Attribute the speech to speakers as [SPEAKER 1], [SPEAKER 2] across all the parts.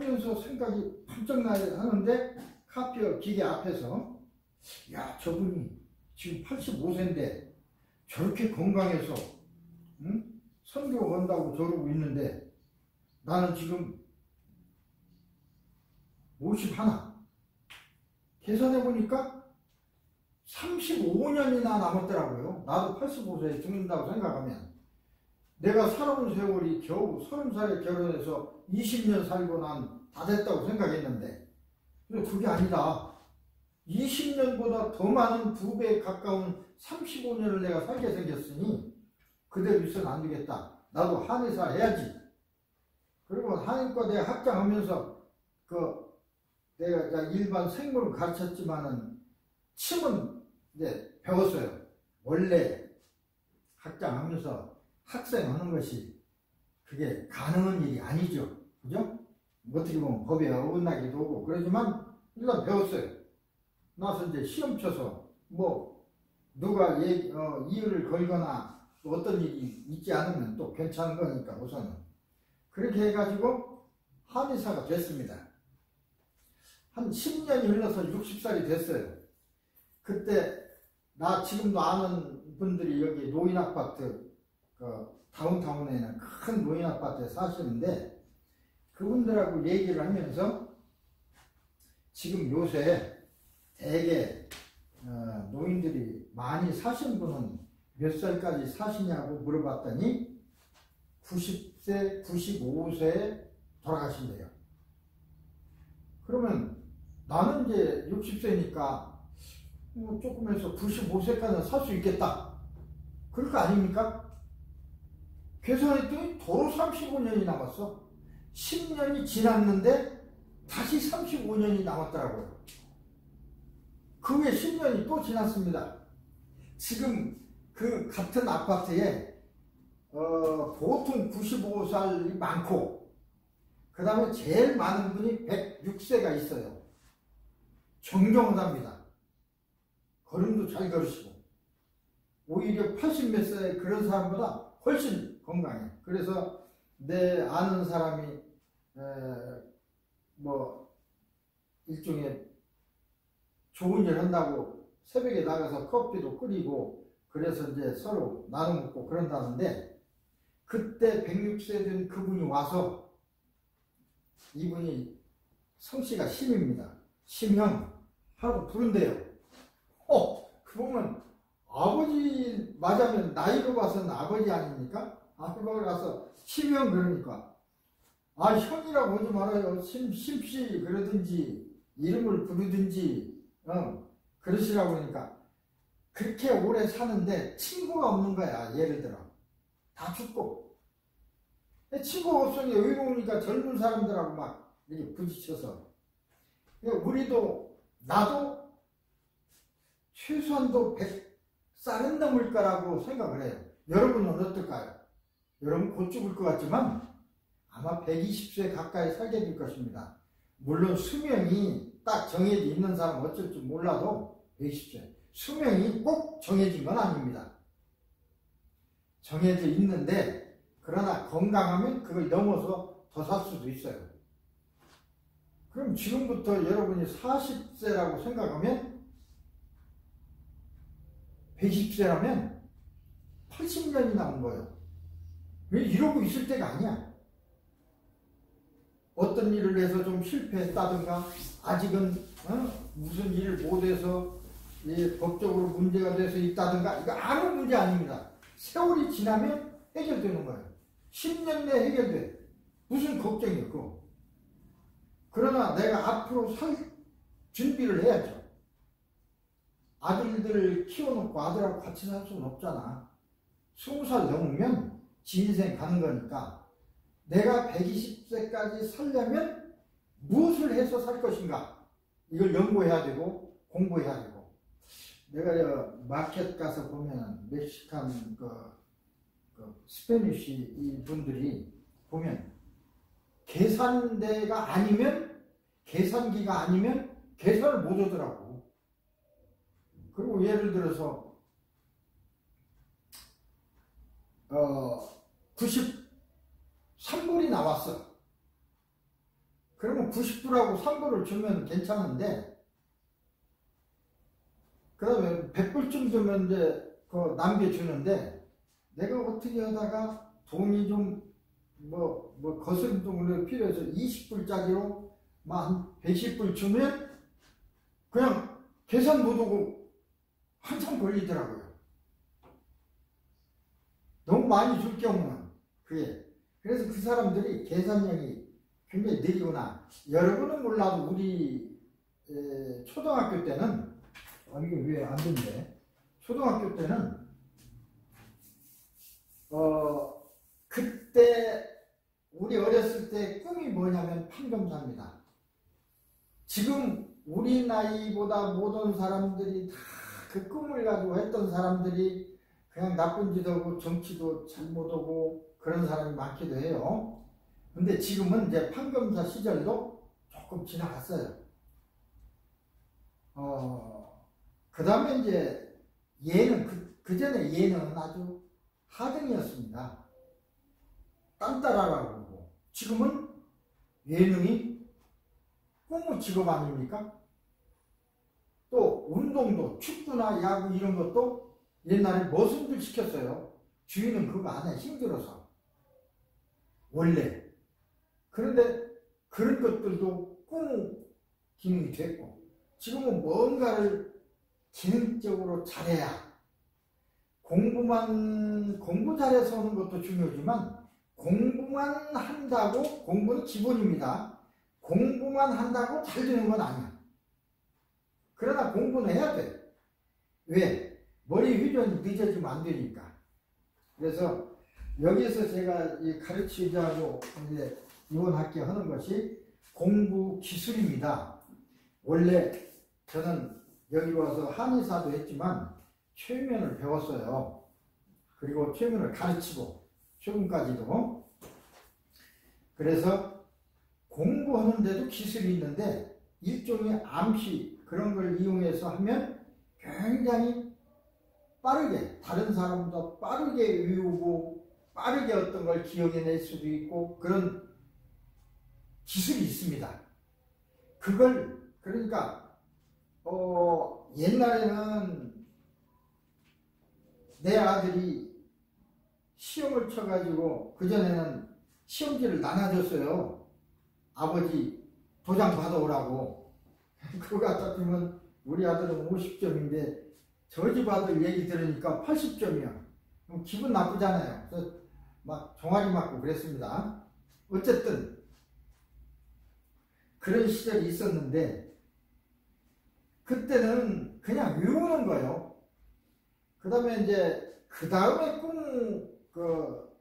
[SPEAKER 1] 하면서 생각이 번쩍 나야 하는데 카피어 기계 앞에서 야, 저분이 지금 85세인데 저렇게 건강해서 응? 선교 간다고 저러고 있는데 나는 지금 51 계산해 보니까 35년이나 남았더라고요. 나도 85세에 죽는다고 생각하면 내가 살아온 세월이 겨우 30살에 결혼해서 20년 살고 난 다 됐다고 생각했는데 그게 아니다. 20년보다 더 많은 2배에 가까운 35년을 내가 살게 생겼으니 그대로 있어는 안 되겠다. 나도 한의사 해야지. 그리고 한의과대 학장하면서 내가 일반 생물을 가르쳤지만은 침은 이제 배웠어요. 원래 학장하면서 학생하는 것이 그게 가능한 일이 아니죠. 그죠? 어떻게 보면 법에 어긋나기도 하고 그러지만 일단 배웠어요. 나서 이제 시험 쳐서 누가 이유를 걸거나 또 어떤 일이 있지 않으면 또 괜찮은 거니까 우선은 그렇게 해가지고 한의사가 됐습니다. 한 10년이 흘러서 60살이 됐어요. 그때 나 지금도 아는 분들이 여기 노인아파트 다운타운에 있는 큰 노인아파트에 사시는데 그분들하고 얘기를 하면서 지금 요새 대개 노인들이 많이 사신 분은 몇 살까지 사시냐고 물어봤더니 90세, 95세에 돌아가신대요. 그러면 나는 이제 60세니까 조금 해서 95세까지는 살 수 있겠다. 그럴 거 아닙니까? 계산했더니 도로 35년이 남았어. 10년이 지났는데 다시 35년이 남았더라고요. 그 후에 10년이 또 지났습니다. 지금 그 같은 아파트에 보통 95살이 많고 그 다음에 제일 많은 분이 106세가 있어요. 정정하답니다. 걸음도 잘 걸으시고 오히려 80 몇 세 그런 사람보다 훨씬 건강해. 그래서 내 아는 사람이 일종의 좋은 일 한다고 새벽에 나가서 커피도 끓이고 그래서 이제 서로 나눠 먹고 그런다는데 그때 106세 된 그분이 와서 이분이 성씨가 심입니다. 심형 하고 부른대요. 그러면 아버지 맞으면 나이로 봐서는 아버지 아닙니까? 아버지가 가서 심형 그러니까 형이라고 하지 말아요. 심씨 그러든지 이름을 부르든지 그러시라고 그러니까 그렇게 오래 사는데 친구가 없는 거야. 예를 들어 다 죽고 친구가 없으니 외로우니까 젊은 사람들하고 막 이렇게 부딪혀서 우리도 나도 최소한도 100살은 넘을 거라고 생각을 해요. 여러분은 어떨까요? 여러분 곧 죽을 것 같지만 아마 120세 가까이 살게 될 것입니다. 물론 수명이 딱 정해져 있는 사람은 어쩔 줄 몰라도 120세 수명이 꼭 정해진 건 아닙니다. 정해져 있는데 그러나 건강하면 그걸 넘어서 더 살 수도 있어요. 그럼 지금부터 여러분이 40세라고 생각하면 120세라면 80년이 남은 거예요. 왜 이러고 있을 때가 아니야. 어떤 일을 해서 좀 실패했다든가 아직은 무슨 일을 못해서 법적으로 문제가 돼서 있다든가 이거 아무 문제 아닙니다. 세월이 지나면 해결되는 거예요. 10년 내에 해결돼. 무슨 걱정이에요 그거. 그러나 내가 앞으로 살 준비를 해야죠. 아들들을 키워놓고 아들하고 같이 살 수는 없잖아. 20살 넘으면 지 인생 가는 거니까 내가 120세까지 살려면 무엇을 해서 살 것인가 이걸 연구해야 되고 공부해야 되고 내가 마켓 가서 보면 멕시칸 스페니쉬 이 분들이 보면 계산대가 아니면 계산기가 아니면 계산을 못 하더라고. 그리고 예를 들어서 93불이 나왔어. 그러면 그러면 90불하고 3불을 주면 괜찮은데, 그 다음에 100불쯤 주면 이제 그 남겨주는데, 내가 어떻게 하다가 돈이 좀 거스름돈으로 필요해서 20불짜리로 한 110불 주면 그냥 계산 못하고 한참 걸리더라고요. 너무 많이 줄 경우는 그게. 그래서 그 사람들이 계산력이 굉장히 느리구나. 여러분은 몰라도 우리 초등학교 때는 이게 왜 안 된대? 초등학교 때는 그때 우리 어렸을 때 꿈이 뭐냐면 판검사입니다. 지금 우리 나이보다 모든 사람들이 다 그 꿈을 가지고 했던 사람들이 그냥 나쁜 짓 하고 정치도 잘못하고 그런 사람이 많기도 해요. 근데 지금은 이제 판검사 시절도 조금 지나갔어요. 그 다음에 이제 예능, 그 전에 예능은 아주 하등이었습니다. 딴따라라고 그러고, 지금은 예능이 꿈의 직업 아닙니까? 또 운동도 축구나 야구 이런 것도 옛날에 머슴들 시켰어요. 주인은 그거 안 해, 힘들어서. 원래. 그런데 그런 것들도 꿈의 기능이 됐고, 지금은 뭔가를 기능적으로 잘해야, 공부 잘해서 하는 것도 중요하지만, 공부만 한다고, 공부는 기본입니다. 공부만 한다고 잘 되는 건 아니야. 그러나 공부는 해야 돼. 왜? 머리 회전이 늦어지면 안 되니까. 그래서 여기서 제가 가르치자고 이제 이번 학기 하는 것이 공부 기술입니다. 원래 저는 여기 와서 한의사도 했지만 최면을 배웠어요. 그리고 최면을 가르치고 최근까지도. 그래서 공부하는데도 기술이 있는데 일종의 암시 그런 걸 이용해서 하면 굉장히 빠르게, 다른 사람보다 빠르게 외우고 빠르게 어떤 걸 기억해낼 수도 있고 그런 기술이 있습니다. 그걸 그러니까 옛날에는 내 아들이 시험을 쳐가지고 그전에는 시험지를 나눠줬어요. 아버지 도장 받아오라고. 그거 갖다 주면 우리 아들은 50점인데 저 집 아들 얘기 들으니까 80점이야. 기분 나쁘잖아요. 그래서 막 종아리 맞고 그랬습니다. 어쨌든 그런 시절이 있었는데 그때는 그냥 외우는 거예요. 그 다음에 이제 그 다음에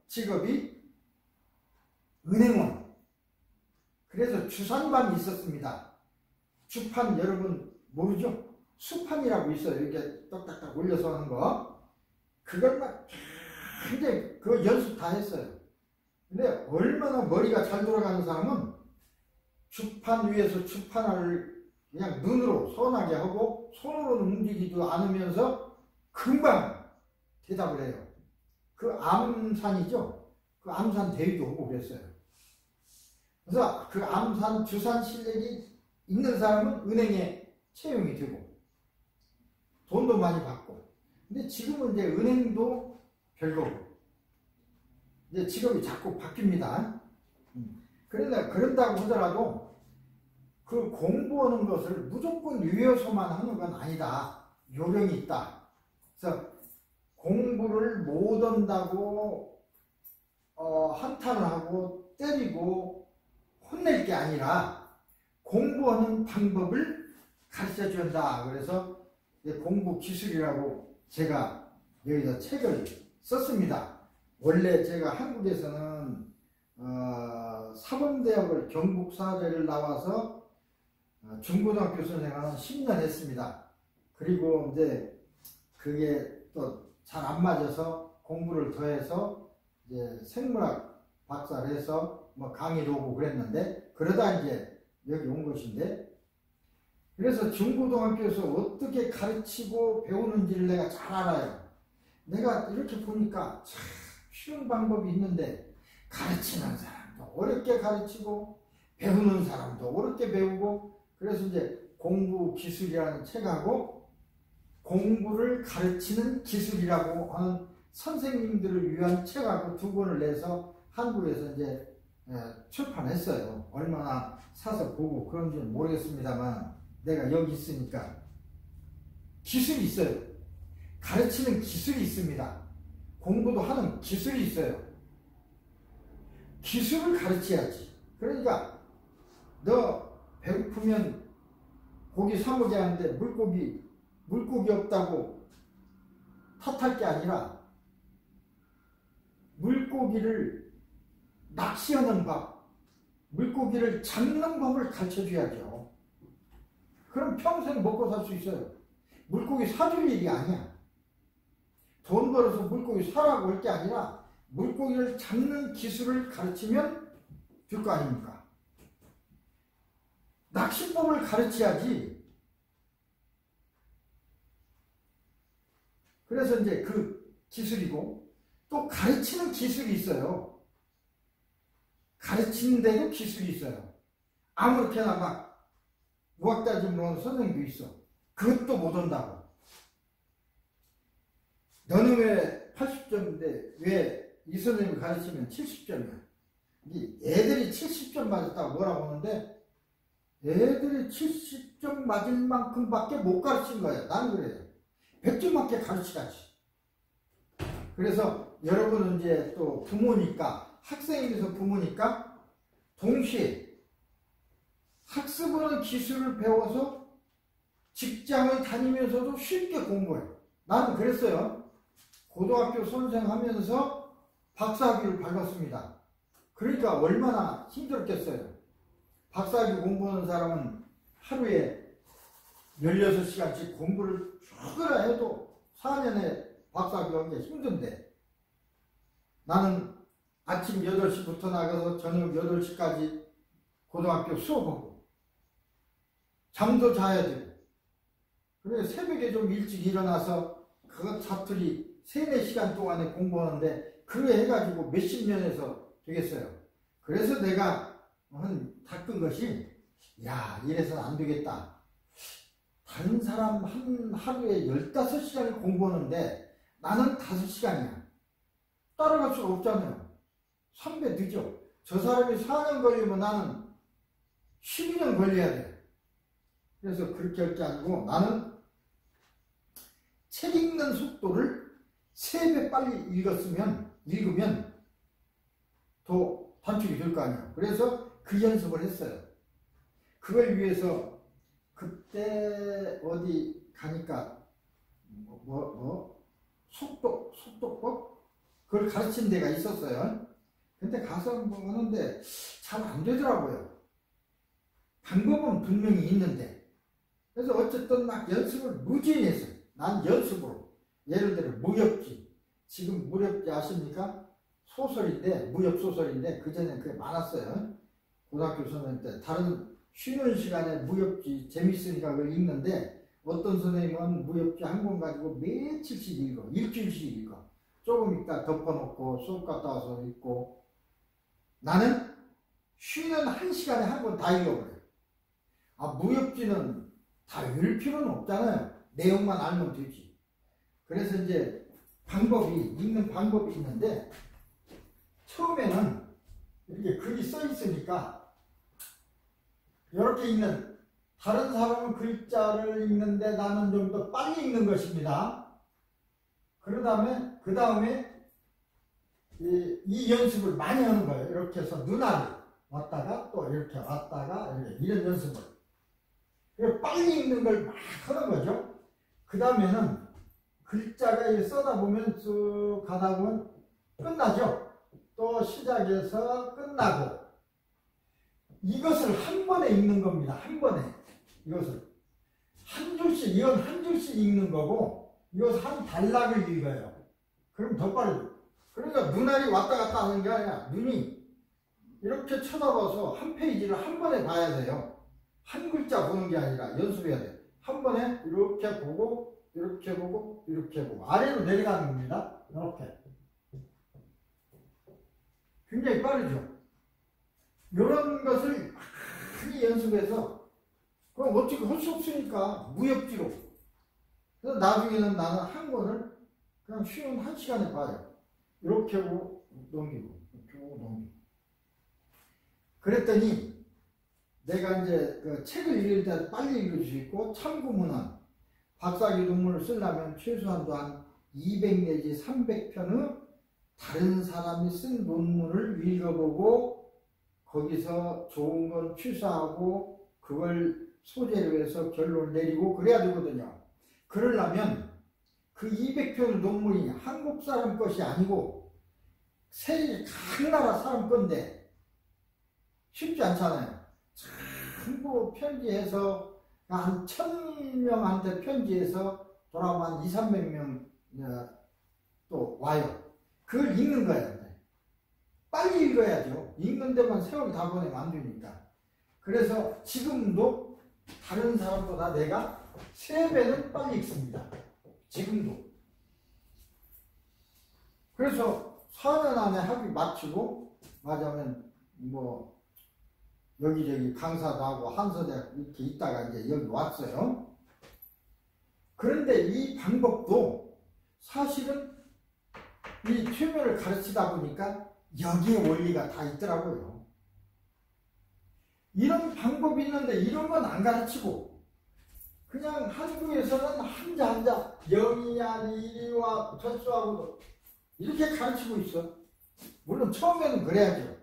[SPEAKER 1] 직업이 은행원. 그래서 주산반이 있었습니다. 주판 여러분 모르죠? 수판이라고 있어요. 이렇게 떡딱딱 올려서 하는 거. 그걸 막 굉장히 그 연습 다 했어요. 근데 얼마나 머리가 잘 돌아가는 사람은 주판 위에서 주판을 그냥 눈으로 선하게 하고 손으로는 움직이지도 않으면서 금방 대답을 해요. 그 암산이죠. 그 암산 대위도 하고 그랬어요. 그래서 그 암산 주산 실력이 있는 사람은 은행에 채용이 되고 돈도 많이 받고. 근데 지금은 이제 은행도 별거고 이제 직업이 자꾸 바뀝니다. 그런다고 하더라도 그 공부하는 것을 무조건 외워서만 하는 건 아니다. 요령이 있다. 그래서 공부를 못 한다고 한탄을 하고 때리고 혼낼 게 아니라 공부하는 방법을 가르쳐 준다. 그래서 공부 기술이라고 제가 여기다 책을 썼습니다. 원래 제가 한국에서는 사범대학을 경북사대를 나와서 중고등학교 선생을 한 10년 했습니다. 그리고 이제 그게 또 잘 안 맞아서 공부를 더해서 이제 생물학 박사를 해서 뭐 강의도 오고 그랬는데 그러다 이제 여기 온 것인데, 그래서 중고등학교에서 어떻게 가르치고 배우는지를 내가 잘 알아요. 내가 이렇게 보니까 참 쉬운 방법이 있는데 가르치는 사람도 어렵게 가르치고 배우는 사람도 옳게 배우고, 그래서 이제 공부 기술이라는 책하고 공부를 가르치는 기술이라고 하는 선생님들을 위한 책하고 두 권을 내서 한국에서 이제 출판했어요. 얼마나 사서 보고 그런지는 모르겠습니다만 내가 여기 있으니까 기술이 있어요. 가르치는 기술이 있습니다. 공부도 하는 기술이 있어요. 기술을 가르쳐야지. 그러니까 너 배고프면 고기 사 먹어야 하는데 물고기 없다고 탓할 게 아니라 물고기를 낚시하는 법, 물고기를 잡는 법을 가르쳐줘야죠. 그럼 평생 먹고 살 수 있어요. 물고기 사줄 일이 아니야. 돈 벌어서 물고기 사라고 할 게 아니라 물고기를 잡는 기술을 가르치면 될 거 아닙니까? 낚시법을 가르쳐야지. 그래서 이제 그 기술이고 또 가르치는 기술이 있어요. 가르치는 데도 기술이 있어요. 아무렇게나 막 무학다짐으로 하는 선생님도 있어. 그것도 못 온다고. 너는 왜 80점인데 왜 이 선생님을 가르치면 70점이야? 애들이 70점 맞았다고 뭐라고 하는데 애들이 70점 맞을 만큼밖에 못 가르친 거야. 나는 그래요. 100점 맞게 가르치라지. 그래서 여러분은 이제 또 부모니까, 학생이면서 부모니까 동시에 학습하는 기술을 배워서 직장을 다니면서도 쉽게 공부해요. 나는 그랬어요. 고등학교 선생하면서 박사학위를 밟았습니다. 그러니까 얼마나 힘들었겠어요. 박사학위 공부하는 사람은 하루에 16시간씩 공부를 죽으라 해도 4년에 박사학위 하기가 힘든데 나는 아침 8시부터 나가서 저녁 8시까지 고등학교 수업하고 잠도 자야 되고 그래 새벽에 좀 일찍 일어나서 그것 자투리 3-4시간 동안에 공부하는데 그거 해가지고 몇십 년에서 되겠어요. 그래서 내가 닦은 것이 야 이래서는 안 되겠다. 다른 사람 한 하루에 15시간을 공부하는데 나는 5시간이야. 따라갈 수가 없잖아요. 3배 늦어. 저 사람이 4년 걸리면 나는 12년 걸려야 돼. 그래서 그렇게 할 게 아니고 나는 책 읽는 속도를 3배 빨리 읽으면 더 단축이 될 거 아니에요. 그래서 그 연습을 했어요. 그걸 위해서 그때 어디 가니까 속도법? 그걸 가르친 데가 있었어요. 근데 가서 뭐 하는데 잘 안 되더라고요. 방법은 분명히 있는데. 그래서 어쨌든 막 연습을 무진히 했어요. 난 연습으로. 예를 들어 무협지. 지금 무협지 아십니까? 소설인데 무협소설인데 그전에 그게 많았어요. 고등학교 선생님 때 다른 쉬는 시간에 무협지 재밌으니까 그걸 읽는데 어떤 선생님은 무협지 한 권 가지고 며칠씩 읽어. 일주일씩 읽어. 조금 있다 덮어놓고 수업 갔다 와서 읽고. 나는 쉬는 1시간에 한 권 다 읽어버려요. 무협지는 다 읽을 필요는 없잖아요. 내용만 알면 되지. 그래서 이제 읽는 방법이 있는데 처음에는 이렇게 글이 써 있으니까 이렇게 읽는, 다른 사람은 글자를 읽는데 나는 좀 더 빨리 읽는 것입니다. 그 다음에 이 연습을 많이 하는 거예요. 이렇게 해서 눈알이 왔다가 또 이렇게 왔다가 이런 연습을. 빨리 읽는 걸 막 하는 거죠. 그 다음에는 글자가 써다 보면 쭉 가다 보면 끝나죠. 또 시작해서 끝나고. 이것을 한 번에 읽는 겁니다. 한 번에. 이것을. 한 줄씩, 이건 한 줄씩 읽는 거고, 이것을 한 단락을 읽어요. 그럼 더 빨리. 그러니까 눈알이 왔다 갔다 하는 게 아니라 눈이 이렇게 쳐다봐서 한 페이지를 한 번에 봐야 돼요. 한 글자 보는 게 아니라 연습해야 돼요. 한 번에 이렇게 보고, 이렇게 보고, 이렇게 보고. 아래로 내려가는 겁니다. 이렇게. 굉장히 빠르죠. 이런 것을 숲에서. 그럼 어떻게 할 수 없으니까 무협지로. 그래서 나중에는 나는 한 권을 그냥 쉬운 1시간에 봐요. 이렇게 하고 넘기고 이렇게 하고 넘기고. 그랬더니 내가 이제 그 책을 읽을 때 빨리 읽을 수 있고 참고문헌 박사학위 논문을 쓰려면 최소한도 한 200 내지 300편의 다른 사람이 쓴 논문을 읽어보고 거기서 좋은 건 취소하고 그걸 소재로 해서 결론을 내리고 그래야 되거든요. 그러려면 그 200편 논문이 한국 사람 것이 아니고 세계 각 나라 사람 건데 쉽지 않잖아요. 전부 편지해서 한 1000명한테 편지해서 돌아오면 한 200~300명 또 와요. 그걸 읽는 거예요. 빨리 읽어야죠. 읽는 데만 세월 다 보내면 안 되니까. 그래서 지금도 다른 사람보다 내가 3배는 빨리 읽습니다. 지금도. 그래서 4년 안에 학위 마치고 맞으면 뭐 여기저기 강사도 하고 한서대학 이렇게 있다가 이제 여기 왔어요. 그런데 이 방법도 사실은 이 최면을 가르치다 보니까 여기에 원리가 다 있더라고요. 이런 방법이 있는데 이런 건 안 가르치고 그냥 한국에서는 한자 영이야 이리와 철수하고도 이렇게 가르치고 있어. 물론 처음에는 그래야죠.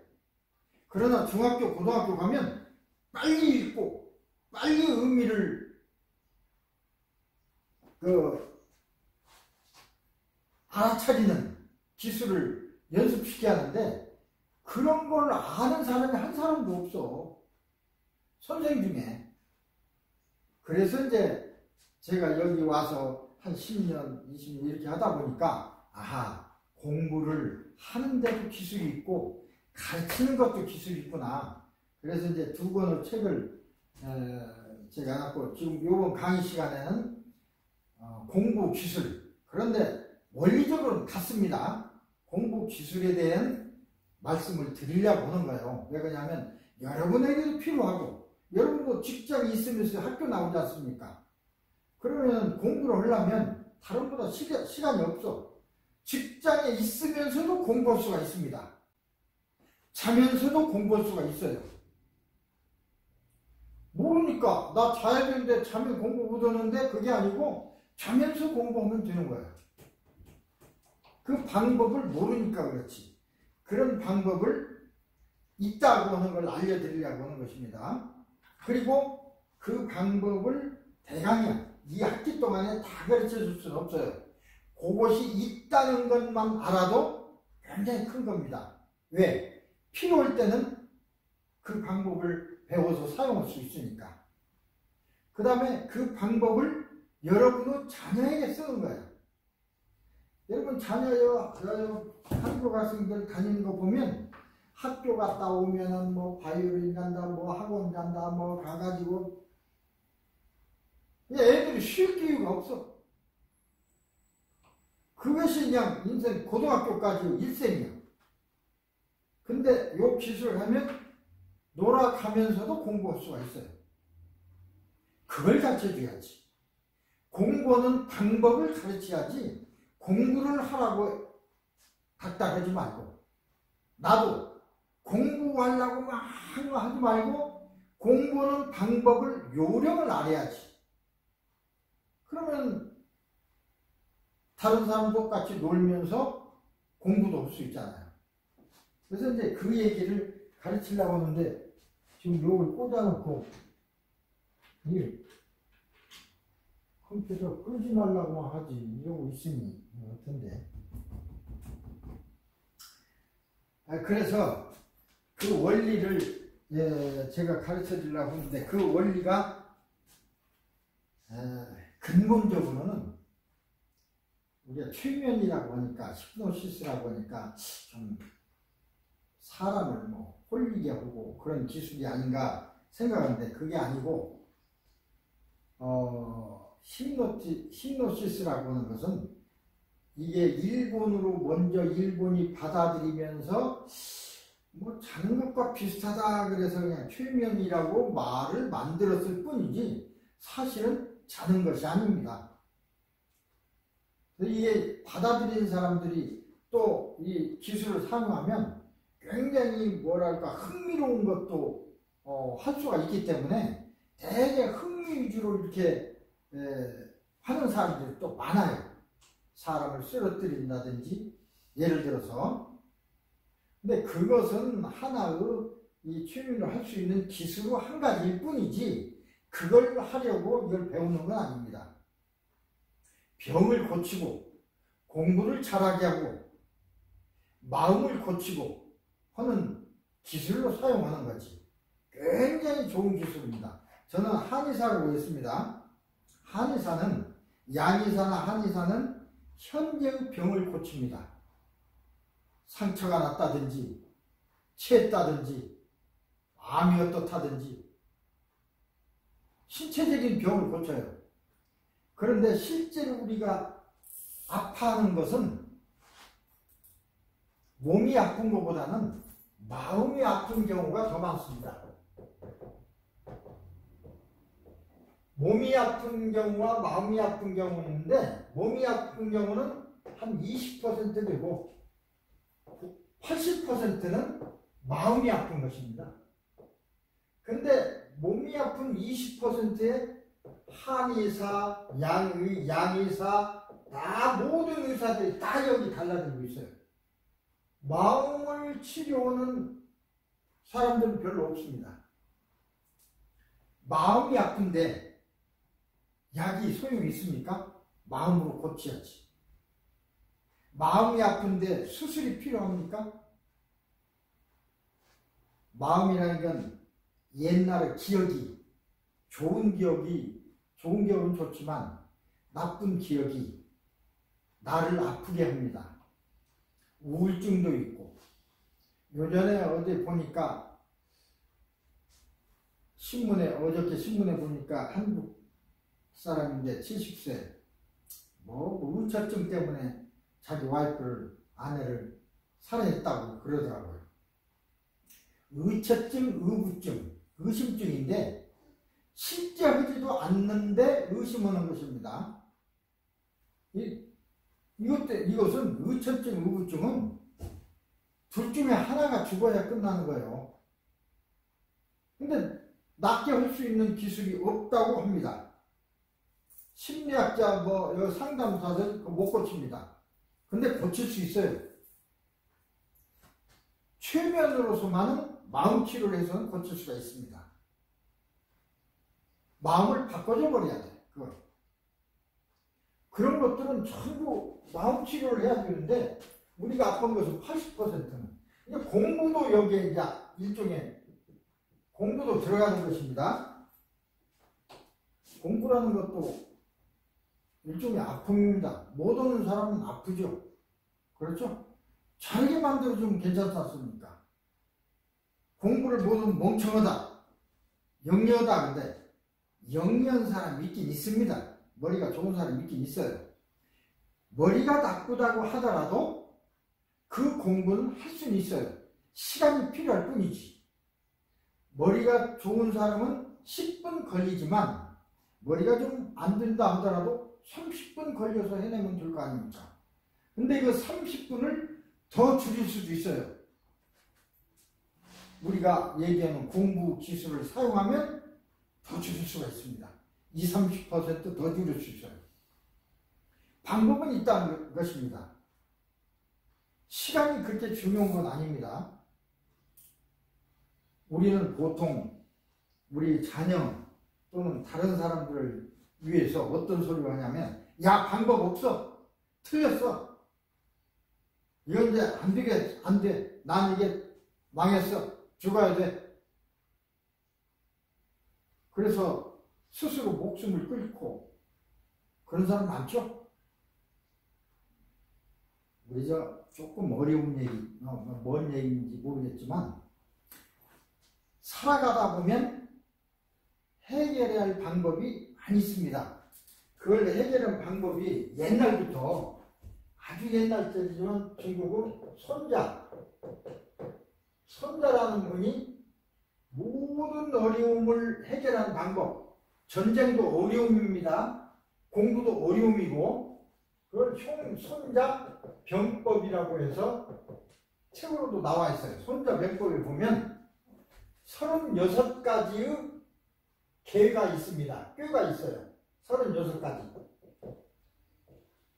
[SPEAKER 1] 그러나 중학교, 고등학교 가면 빨리 읽고 빨리 의미를 알아차리는 기술을 연습시켜야 하는데 그런 걸 아는 사람이 한 사람도 없어. 선생 중에. 그래서 이제 제가 여기 와서 한 10년, 20년 이렇게 하다 보니까 아하, 공부를 하는데도 기술이 있고 가르치는 것도 기술이 있구나. 그래서 이제 2권의 책을 제가 갖고 지금 이번 강의 시간에는 공부 기술. 그런데 원리적으로는 같습니다. 공부 기술에 대한 말씀을 드리려고 하는 거예요. 왜 그러냐면 여러분에게도 필요하고 여러분도 직장이 있으면서 학교 나오지 않습니까? 그러면 공부를 하려면 다른 보다 시간이 없어. 직장에 있으면서도 공부할 수가 있습니다. 자면서도 공부할 수가 있어요. 모르니까 나 자야 되는데 자면 공부 못하는데 그게 아니고 자면서 공부하면 되는 거예요. 그 방법을 모르니까 그렇지. 그런 방법을 있다고 하는 걸 알려드리려고 하는 것입니다. 그리고 그 방법을 대강이야. 이 학기 동안에 다 가르쳐 줄 수는 없어요. 그것이 있다는 것만 알아도 굉장히 큰 겁니다. 왜? 필요할 때는 그 방법을 배워서 사용할 수 있으니까. 그 다음에 그 방법을 여러분의 자녀에게 쓰는 거예요. 여러분 자녀요 한국 학생들 다니는 거 보면 학교 갔다 오면은 뭐 바이올린 간다, 뭐 학원 간다, 뭐 가가지고 애들이 쉴 기회가 없어. 그것이 그냥 인생 고등학교까지 일생이야. 근데 요 기술을 하면 놀아가면서도 공부할 수가 있어요. 그걸 가르쳐줘야지. 공부하는 방법을 가르쳐야지 공부를 하라고 닥달하지 말고 나도 공부하려고 막 하지 말고 공부하는 방법을 요령을 알아야지. 그러면 다른 사람도 같이 놀면서 공부도 할 수 있잖아요. 그래서 이제 그 얘기를 가르치려고 하는데 지금 요걸 꽂아놓고 이 컴퓨터 끄지 말라고 하지 이러고 있으니 같은데. 그래서 그 원리를 제가 가르쳐 주려고 하는데 그 원리가 근본적으로는 우리가 최면이라고 하니까 히프노시스라고 하니까 좀 사람을 뭐 홀리게 하고 그런 기술이 아닌가 생각하는데 그게 아니고 히프노시스라고 하는 것은 이게 일본으로 먼저 일본이 받아들이면서 뭐 자는 것과 비슷하다 그래서 그냥 최면이라고 말을 만들었을 뿐이지 사실은 자는 것이 아닙니다. 이게 받아들이는 사람들이 또 이 기술을 사용하면 굉장히 뭐랄까 흥미로운 것도 할 수가 있기 때문에 되게 흥미 위주로 이렇게 하는 사람들이 또 많아요. 사람을 쓰러뜨린다든지 예를 들어서. 근데 그것은 하나의 이 최면을 할 수 있는 기술로 한 가지일 뿐이지 그걸 하려고 이걸 배우는 건 아닙니다. 병을 고치고 공부를 잘하게 하고 마음을 고치고 하는 기술로 사용하는 거지. 굉장히 좋은 기술입니다. 저는 한의사라고 했습니다. 한의사는 양의사나 한의사는 현재의 병을 고칩니다. 상처가 났다든지 체했다든지 암이 어떻다든지 신체적인 병을 고쳐요. 그런데 실제로 우리가 아파하는 것은 몸이 아픈 것보다는 마음이 아픈 경우가 더 많습니다. 몸이 아픈 경우와 마음이 아픈 경우는 있는데 몸이 아픈 경우는 한 20% 되고 80%는 마음이 아픈 것입니다. 근데 몸이 아픈 20%에 한의사, 양의사 다 모든 의사들이 다 여기 달라들고 있어요. 마음을 치료하는 사람들은 별로 없습니다. 마음이 아픈데 약이 소용이 있습니까? 마음으로 고쳐야지. 마음이 아픈데 수술이 필요합니까? 마음이라는 건 옛날의 기억이 좋은 기억은 좋지만 나쁜 기억이 나를 아프게 합니다. 우울증도 있고 요전에 어디 보니까 어저께 신문에 보니까 한국 사람인데 70세 뭐 의처증 때문에 자기 아내를 살해했다고 그러더라고요. 의처증, 의구증, 의심증인데 실제 하지도 않는데 의심하는 것입니다. 이것은 의처증, 의구증은 둘 중에 하나가 죽어야 끝나는 거예요. 근데 낫게 할 수 있는 기술이 없다고 합니다. 심리학자 상담사들 못 고칩니다. 근데 고칠 수 있어요. 최면으로서만은 마음 치료를 해서는 고칠 수가 있습니다. 마음을 바꿔줘 버려야 돼. 그런 것들은 전부 마음 치료를 해야 되는데 우리가 아픈 것은 80%는 이제 공부도 여기에 이제 일종의 공부도 들어가는 것입니다. 공부라는 것도 일종의 아픔입니다. 못 오는 사람은 아프죠. 그렇죠? 잘게 만들어주면 괜찮지 않습니까? 공부를 못하면 멍청하다, 영리하다. 근데 영리한 사람이 있긴 있습니다. 머리가 좋은 사람이 있긴 있어요. 머리가 나쁘다고 하더라도 그 공부는 할 수는 있어요. 시간이 필요할 뿐이지. 머리가 좋은 사람은 10분 걸리지만 머리가 좀 안 된다 하더라도 30분 걸려서 해내면 될 거 아닙니까? 근데 그 30분을 더 줄일 수도 있어요. 우리가 얘기하는 공부 기술을 사용하면 더 줄일 수가 있습니다. 20-30%더 줄일 수 있어요. 방법은 있다는 것입니다. 시간이 그렇게 중요한 건 아닙니다. 우리는 보통 우리 자녀 또는 다른 사람들을 위해서 어떤 소리를 하냐면 야 방법 없어. 틀렸어. 이건 이제 안 되게 안 돼. 난 이게 망했어. 죽어야 돼. 그래서 스스로 목숨을 끊고 그런 사람 많죠? 우리 조금 어려운 얘기, 뭔 얘기인지 모르겠지만 살아가다 보면 해결해야 할 방법이 많이 있습니다. 그걸 해결하는 방법이 옛날부터 아주 옛날 때지만 중국은 손자라는 분이 모든 어려움을 해결하는 방법, 전쟁도 어려움입니다. 공부도 어려움이고, 그걸 손자 병법이라고 해서 책으로도 나와 있어요. 손자 병법에 보면 36가지의 개가 있습니다. 꾀가 있어요. 36가지.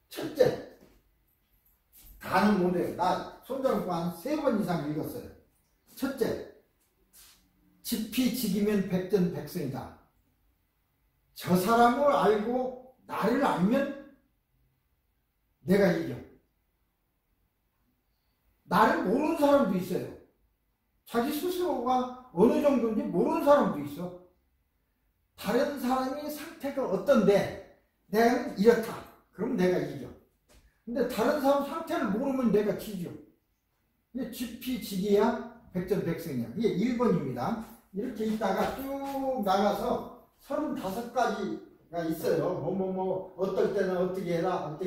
[SPEAKER 1] 첫째, 다는 못해요. 나 손자병법 한 3번 이상 읽었어요. 첫째, 지피지기면 백전백승이다. 저 사람을 알고 나를 알면 내가 이겨. 나를 모르는 사람도 있어요. 자기 스스로가 어느 정도인지 모르는 사람도 있어. 다른 사람의 상태가 어떤데 내가 이렇다. 그럼 내가 이겨. 근데 다른 사람 상태를 모르면 내가 지죠. 이게 지피지기야 백전백승이야. 이게 1번입니다. 이렇게 있다가 쭉 나가서 35가지가 있어요. 어떨 때는 어떻게 해라.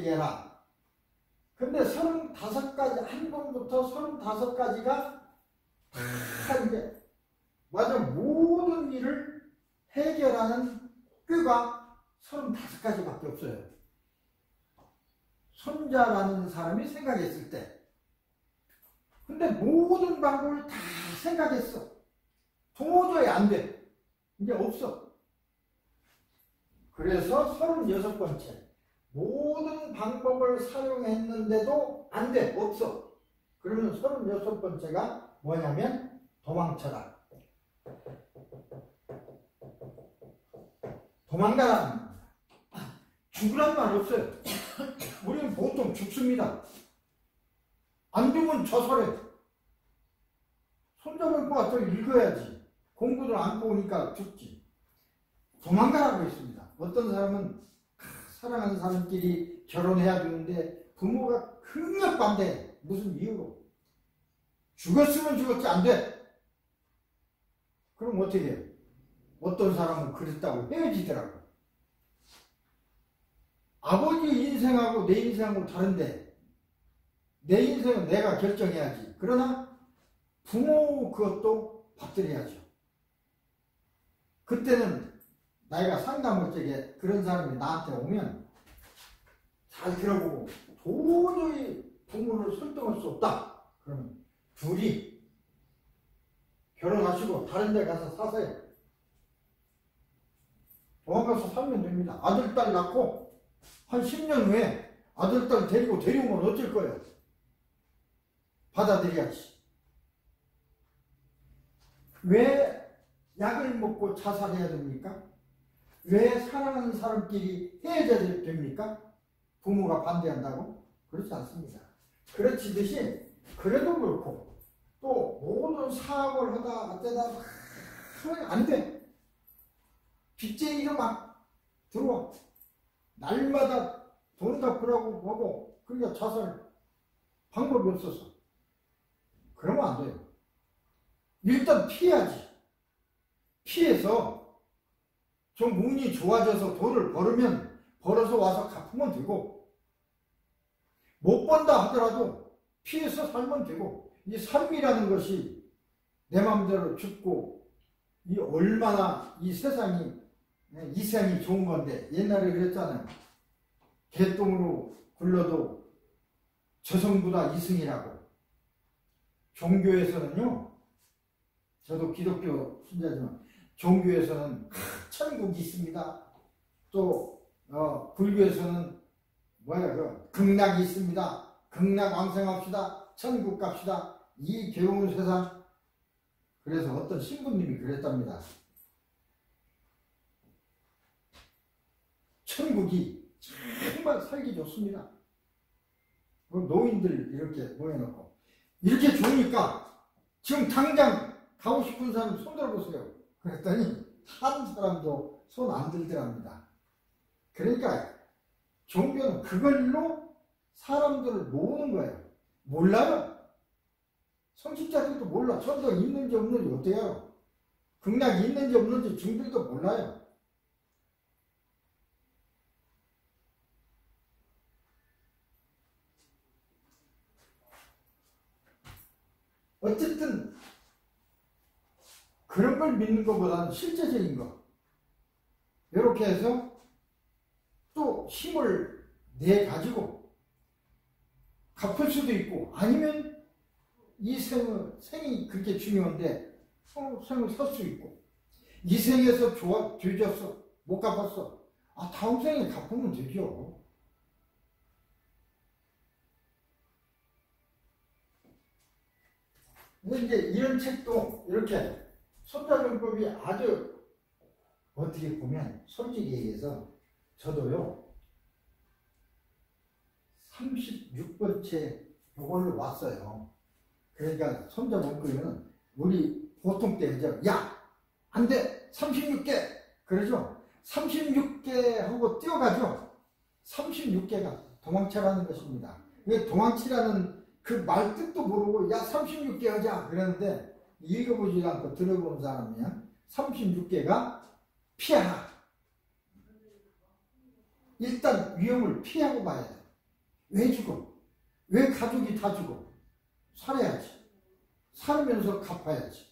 [SPEAKER 1] 근데 35가지, 한 번부터 35가지가 다 이제, 맞아, 모든 일을 해결하는 꾀가 35가지밖에 없어요. 손자라는 사람이 생각했을 때. 근데 모든 방법을 다 생각했어. 도저히 안 돼. 이제 없어. 그래서 36번째. 모든 방법을 사용했는데도 안 돼. 없어. 그러면 36번째가 뭐냐면 도망쳐라. 도망가라. 죽으란 말 없어요. 우리는 보통 죽습니다. 안 죽으면 자살해. 손자병법 좀 읽어야지. 공부를 안 보니까 죽지. 도망가라고 했습니다. 어떤 사람은 사랑하는 사람끼리 결혼해야 되는데 부모가 극력 반대. 무슨 이유로? 죽었으면 죽었지 안 돼. 그럼 어떻게 해요? 어떤 사람은 그랬다고 헤어지더라고. 아버지 인생하고 내 인생하고 다른데 내 인생은 내가 결정해야지. 그러나 부모 그것도 받들어야죠. 그때는 나이가 상담할 적에 그런 사람이 나한테 오면 잘 들어보고 도저히 부모를 설득할 수 없다. 그러면 둘이 결혼하시고 다른 데 가서 사세요. 도망가서 살면 됩니다. 아들, 딸 낳고 한 10년 후에 아들, 딸 데려오면 어쩔 거예요? 받아들여야지. 왜 약을 먹고 자살해야 됩니까? 왜 사랑하는 사람끼리 헤어져야 됩니까? 부모가 반대한다고? 그렇지 않습니다. 그렇듯이 그래도 그렇고 또 모든 사업을 하다 어쩌다 안 돼. 빚쟁이가 막 들어와. 날마다 돈 갚으라고 하고 그러니까 자살 방법이 없어서. 그러면 안 돼요. 일단 피해야지. 피해서 좀 운이 좋아져서 돈을 벌어서 와서 갚으면 되고, 못 번다 하더라도 피해서 살면 되고, 이 삶이라는 것이 내 마음대로 죽고, 이 얼마나 이 세상이 좋은 건데, 옛날에 그랬잖아요. 개똥으로 굴러도 저승보다 이승이라고. 종교에서는요, 저도 기독교 신자지만 종교에서는 천국이 있습니다. 또 불교에서는 극락이 있습니다. 극락 왕생합시다. 천국 갑시다. 이 괴로운 세상. 그래서 어떤 신부님이 그랬답니다. 천국이 정말 살기 좋습니다. 노인들 이렇게 모여놓고 이렇게 좋으니까 지금 당장 가고 싶은 사람 손 들어보세요. 그랬더니 한 사람도 손 안 들더랍니다. 그러니까 종교는 그걸로 사람들을 모으는 거예요. 몰라요. 성직자들도 몰라. 천국 있는지 없는지 어떻게 알아? 극락이 있는지 없는지 중들도 몰라요. 어쨌든 그런 걸 믿는 것보다는 실제적인 거. 이렇게 해서 또 힘을 내 가지고 갚을 수도 있고, 아니면 이 생이 그렇게 중요한데 생을 살 수 있고, 이 생에서 뒤졌어, 못 갚았어, 다음 생에 갚으면 되죠. 근데 이제 이런 책도 이렇게 손자병법이 아주, 어떻게 보면 솔직히 얘기해서 저도요 36번째 요걸로 왔어요. 그러니까 손자병법은 우리 보통 때 그죠? 야! 안 돼! 36개! 그러죠? 36개 하고 뛰어가죠? 36개가 도망치라는 것입니다. 도망치라는 그 말 뜻도 모르고 야 36개 하자 그러는데, 읽어보지 않고 들어본 사람이야 36개가 피하라. 일단 위험을 피하고 봐야 돼. 왜 죽어? 왜 가족이 다 죽어? 살아야지. 살면서 갚아야지.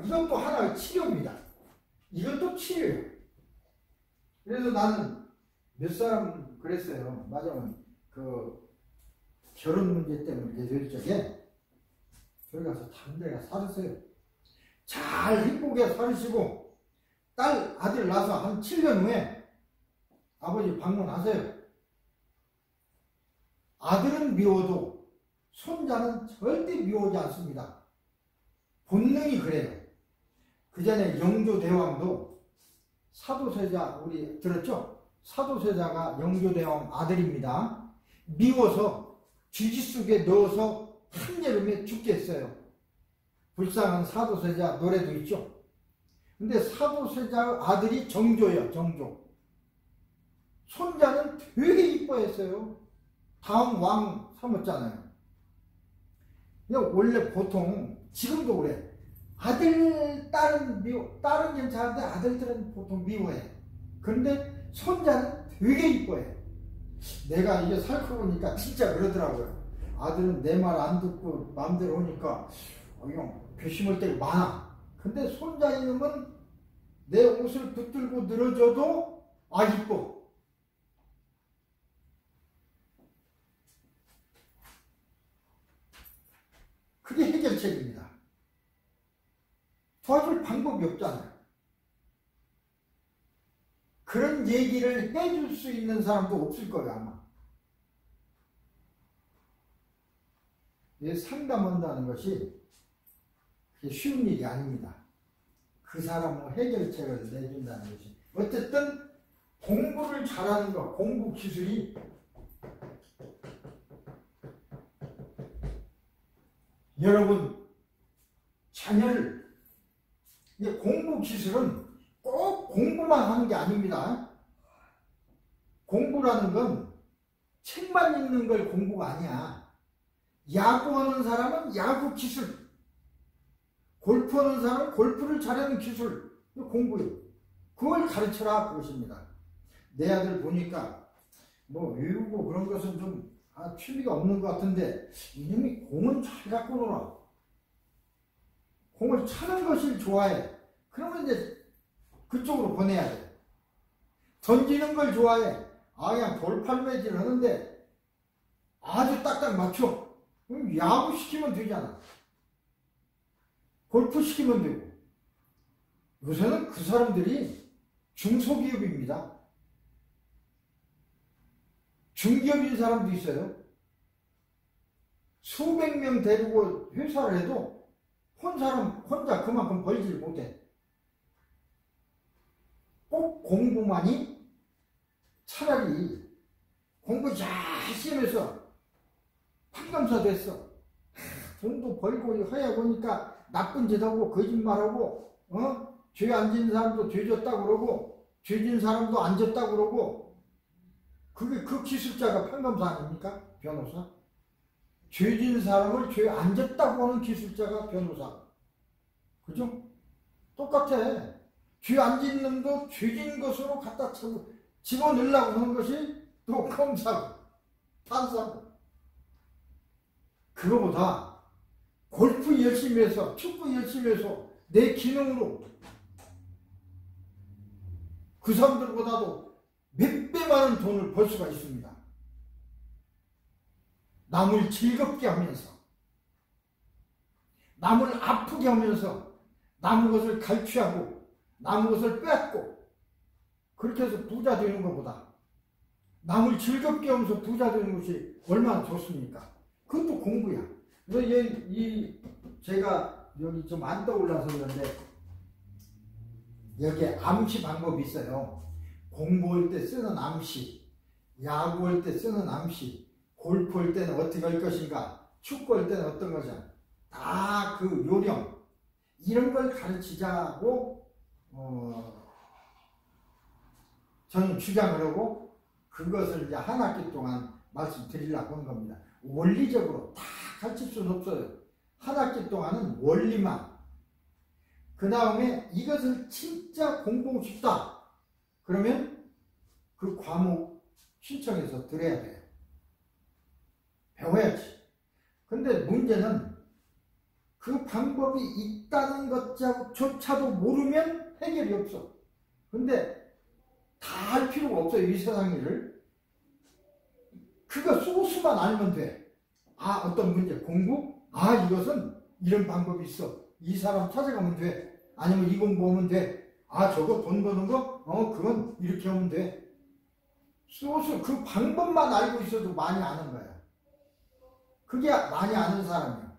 [SPEAKER 1] 이것도 하나의 치료입니다. 이것도 치료예요. 그래서 나는 몇 사람 그랬어요. 맞아요. 결혼 문제 때문에 계속 적에 저기 가서 다른 데가 살았어요. 잘 행복하게 살으시고 딸 아들 낳아서 한 7년 후에 아버지 방문하세요. 아들은 미워도 손자는 절대 미워하지 않습니다. 본능이 그래요. 그 전에 영조대왕도 사도세자, 우리 들었죠? 사도세자가 영조대왕 아들입니다. 미워서 쥐지 속에 넣어서 한여름에 죽게 했어요. 불쌍한 사도세자 노래도 있죠. 근데 사도세자 아들이 정조예요. 정조. 손자는 되게 이뻐했어요. 다음 왕 삼았잖아요. 원래 보통 지금도 그래. 딸은 괜찮은데 아들들은 보통 미워해. 그런데 손자는 되게 이뻐해. 내가 이게 살펴보니까 진짜 그러더라고요. 아들은 내 말 안 듣고 마음대로 오니까 괘씸할 때가 많아. 근데 손자 이놈은 내 옷을 붙들고 늘어져도 이뻐. 그게 해결책입니다. 도와줄 방법이 없잖아요. 그런 얘기를 해줄 수 있는 사람도 없을 거예요, 아마. 상담한다는 것이 쉬운 일이 아닙니다. 그 사람의 해결책을 내준다는 것이. 어쨌든 공부를 잘하는 것, 공부 기술이 여러분 자녀를, 공부 기술은 꼭 공부만 하는 게 아닙니다. 공부라는 건 책만 읽는 걸 공부가 아니야. 야구하는 사람은 야구 기술, 골프하는 사람은 골프를 잘하는 기술, 이거 공부예요. 그걸 가르쳐라, 그것입니다. 내 아들 보니까 외우고 그런 것은 좀 취미가 없는 것 같은데 이놈이 공은 잘 갖고 놀아. 공을 차는 것을 좋아해. 그러면 이제 그쪽으로 보내야 돼. 던지는 걸 좋아해. 그냥 돌팔매질 하는데 아주 딱딱 맞춰. 그럼 야구 시키면 되잖아. 골프 시키면 되고. 요새는 그 사람들이 중소기업입니다. 중기업인 사람도 있어요. 수백 명 데리고 회사를 해도 혼자 그만큼 벌지를 못해. 꼭 공부만이, 차라리 공부 열심히 해서 판검사 됐어. 돈도 벌고 해야 보니까 나쁜 짓 하고 거짓말하고 죄 안 지은 사람도 죄 졌다고 그러고 죄 지은 사람도 안 졌다고 그러고, 그게 그 기술자가 판검사 아닙니까? 변호사? 죄 지은 사람을 죄 안 졌다고 하는 기술자가 변호사. 그죠? 똑같아. 죄 안 짓는 놈도 죄 진 것으로 갖다 집어넣으려고 하는 것이 또 검사고 판사고. 그거보다 골프 열심히 해서, 축구 열심히 해서 내 기능으로 그 사람들보다도 몇 배 많은 돈을 벌 수가 있습니다. 남을 즐겁게 하면서, 남을 아프게 하면서, 남의 것을 갈취하고 남의 것을 빼앗고 그렇게 해서 부자 되는 것보다 남을 즐겁게 하면서 부자 되는 것이 얼마나 좋습니까? 그것도 공부야. 그래서 제가 여기 좀 안 떠올라서 그런데 여기에 암시 방법이 있어요. 공부할 때 쓰는 암시, 야구할 때 쓰는 암시, 골프할 때는 어떻게 할 것인가, 축구할 때는 어떤 것이야. 다 그 요령, 이런 걸 가르치자고 저는 주장을 하고 그것을 이제 한 학기 동안 말씀드리려고 한 겁니다. 원리적으로 다 가르칠 수는 없어요. 한 학기 동안은 원리만. 그 다음에 이것을 진짜 공부하고 싶다. 그러면 그 과목 신청해서 들어야 돼요. 배워야지. 근데 문제는 그 방법이 있다는 것조차도 모르면 해결이 없어. 근데 다 할 필요가 없어요. 이 세상 일을. 그거 소스만 알면 돼. 아, 어떤 문제, 공부? 아, 이것은 이런 방법이 있어. 이 사람 찾아가면 돼. 아니면 이 공부하면 돼. 아, 저거 돈 버는 거? 그건 이렇게 하면 돼. 소스, 그 방법만 알고 있어도 많이 아는 거야. 그게 많이 아는 사람이야.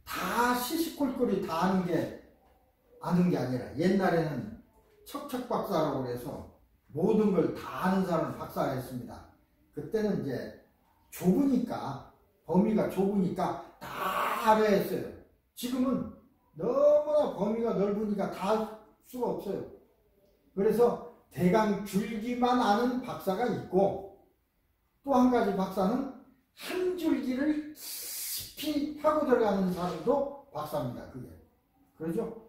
[SPEAKER 1] 다 시시콜콜이 다 아는 게 아니라 옛날에는 척척박사라고 해서 모든 걸 다 아는 사람을 박사를 했습니다. 그때는 이제 좁으니까, 범위가 좁으니까 다 알아야 했어요. 지금은 너무나 범위가 넓으니까 다 할 수가 없어요. 그래서 대강 줄기만 아는 박사가 있고, 또 한 가지 박사는 한 줄기를 깊이 파고 들어가는 사람도 박사입니다. 그게. 그러죠?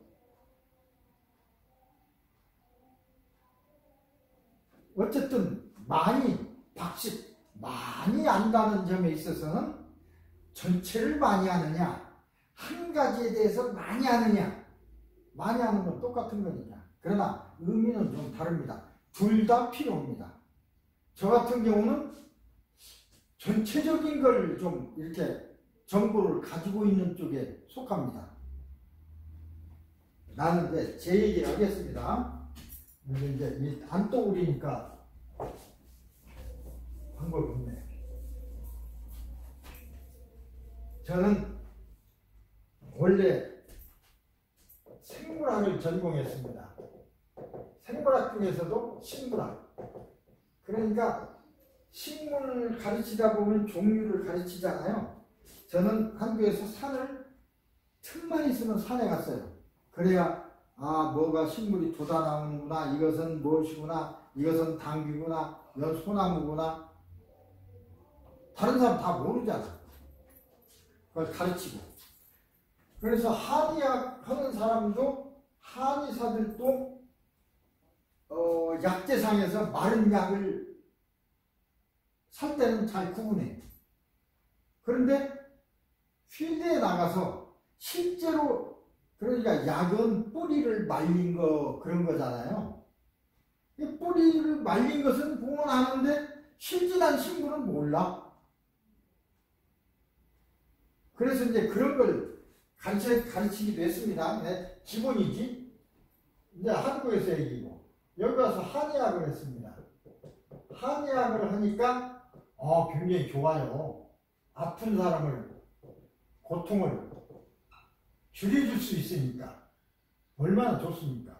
[SPEAKER 1] 어쨌든 많이 안다는 점에 있어서는 전체를 많이 아느냐, 한 가지에 대해서 많이 아느냐, 많이 아는 건 똑같은 거니까. 그러나 의미는 좀 다릅니다. 둘 다 필요합니다. 저 같은 경우는 전체적인 걸 좀 이렇게 정보를 가지고 있는 쪽에 속합니다. 나는 이제 제 얘기를 하겠습니다. 이제 안 떠오르니까 방법이 없네. 저는 원래 생물학을 전공했습니다. 생물학 중에서도 식물학. 그러니까 식물을 가르치다 보면 종류를 가르치잖아요. 저는 한국에서 틈만 있으면 산에 갔어요. 그래야 뭐가 식물이 돋아 나오는구나, 이것은 무엇이구나, 이것은 당귀구나, 이건 소나무구나. 다른 사람 다 모르잖아. 그걸 가르치고. 그래서 한의학 하는 사람도, 한의사들도 약재상에서 마른 약을 살 때는 잘 구분해. 그런데 필드에 나가서 실제로, 그러니까 약은 뿌리를 말린 거, 그런 거잖아요. 이 뿌리를 말린 것은 보면 아는데 실질한 식물은 몰라. 그래서 이제 그런 걸 가르치기도 했습니다. 네, 기본이지. 이제 한국에서 얘기고, 여기 와서 한의학을 했습니다. 한의학을 하니까 굉장히 좋아요. 아픈 사람을, 고통을 줄여줄 수 있으니까 얼마나 좋습니까?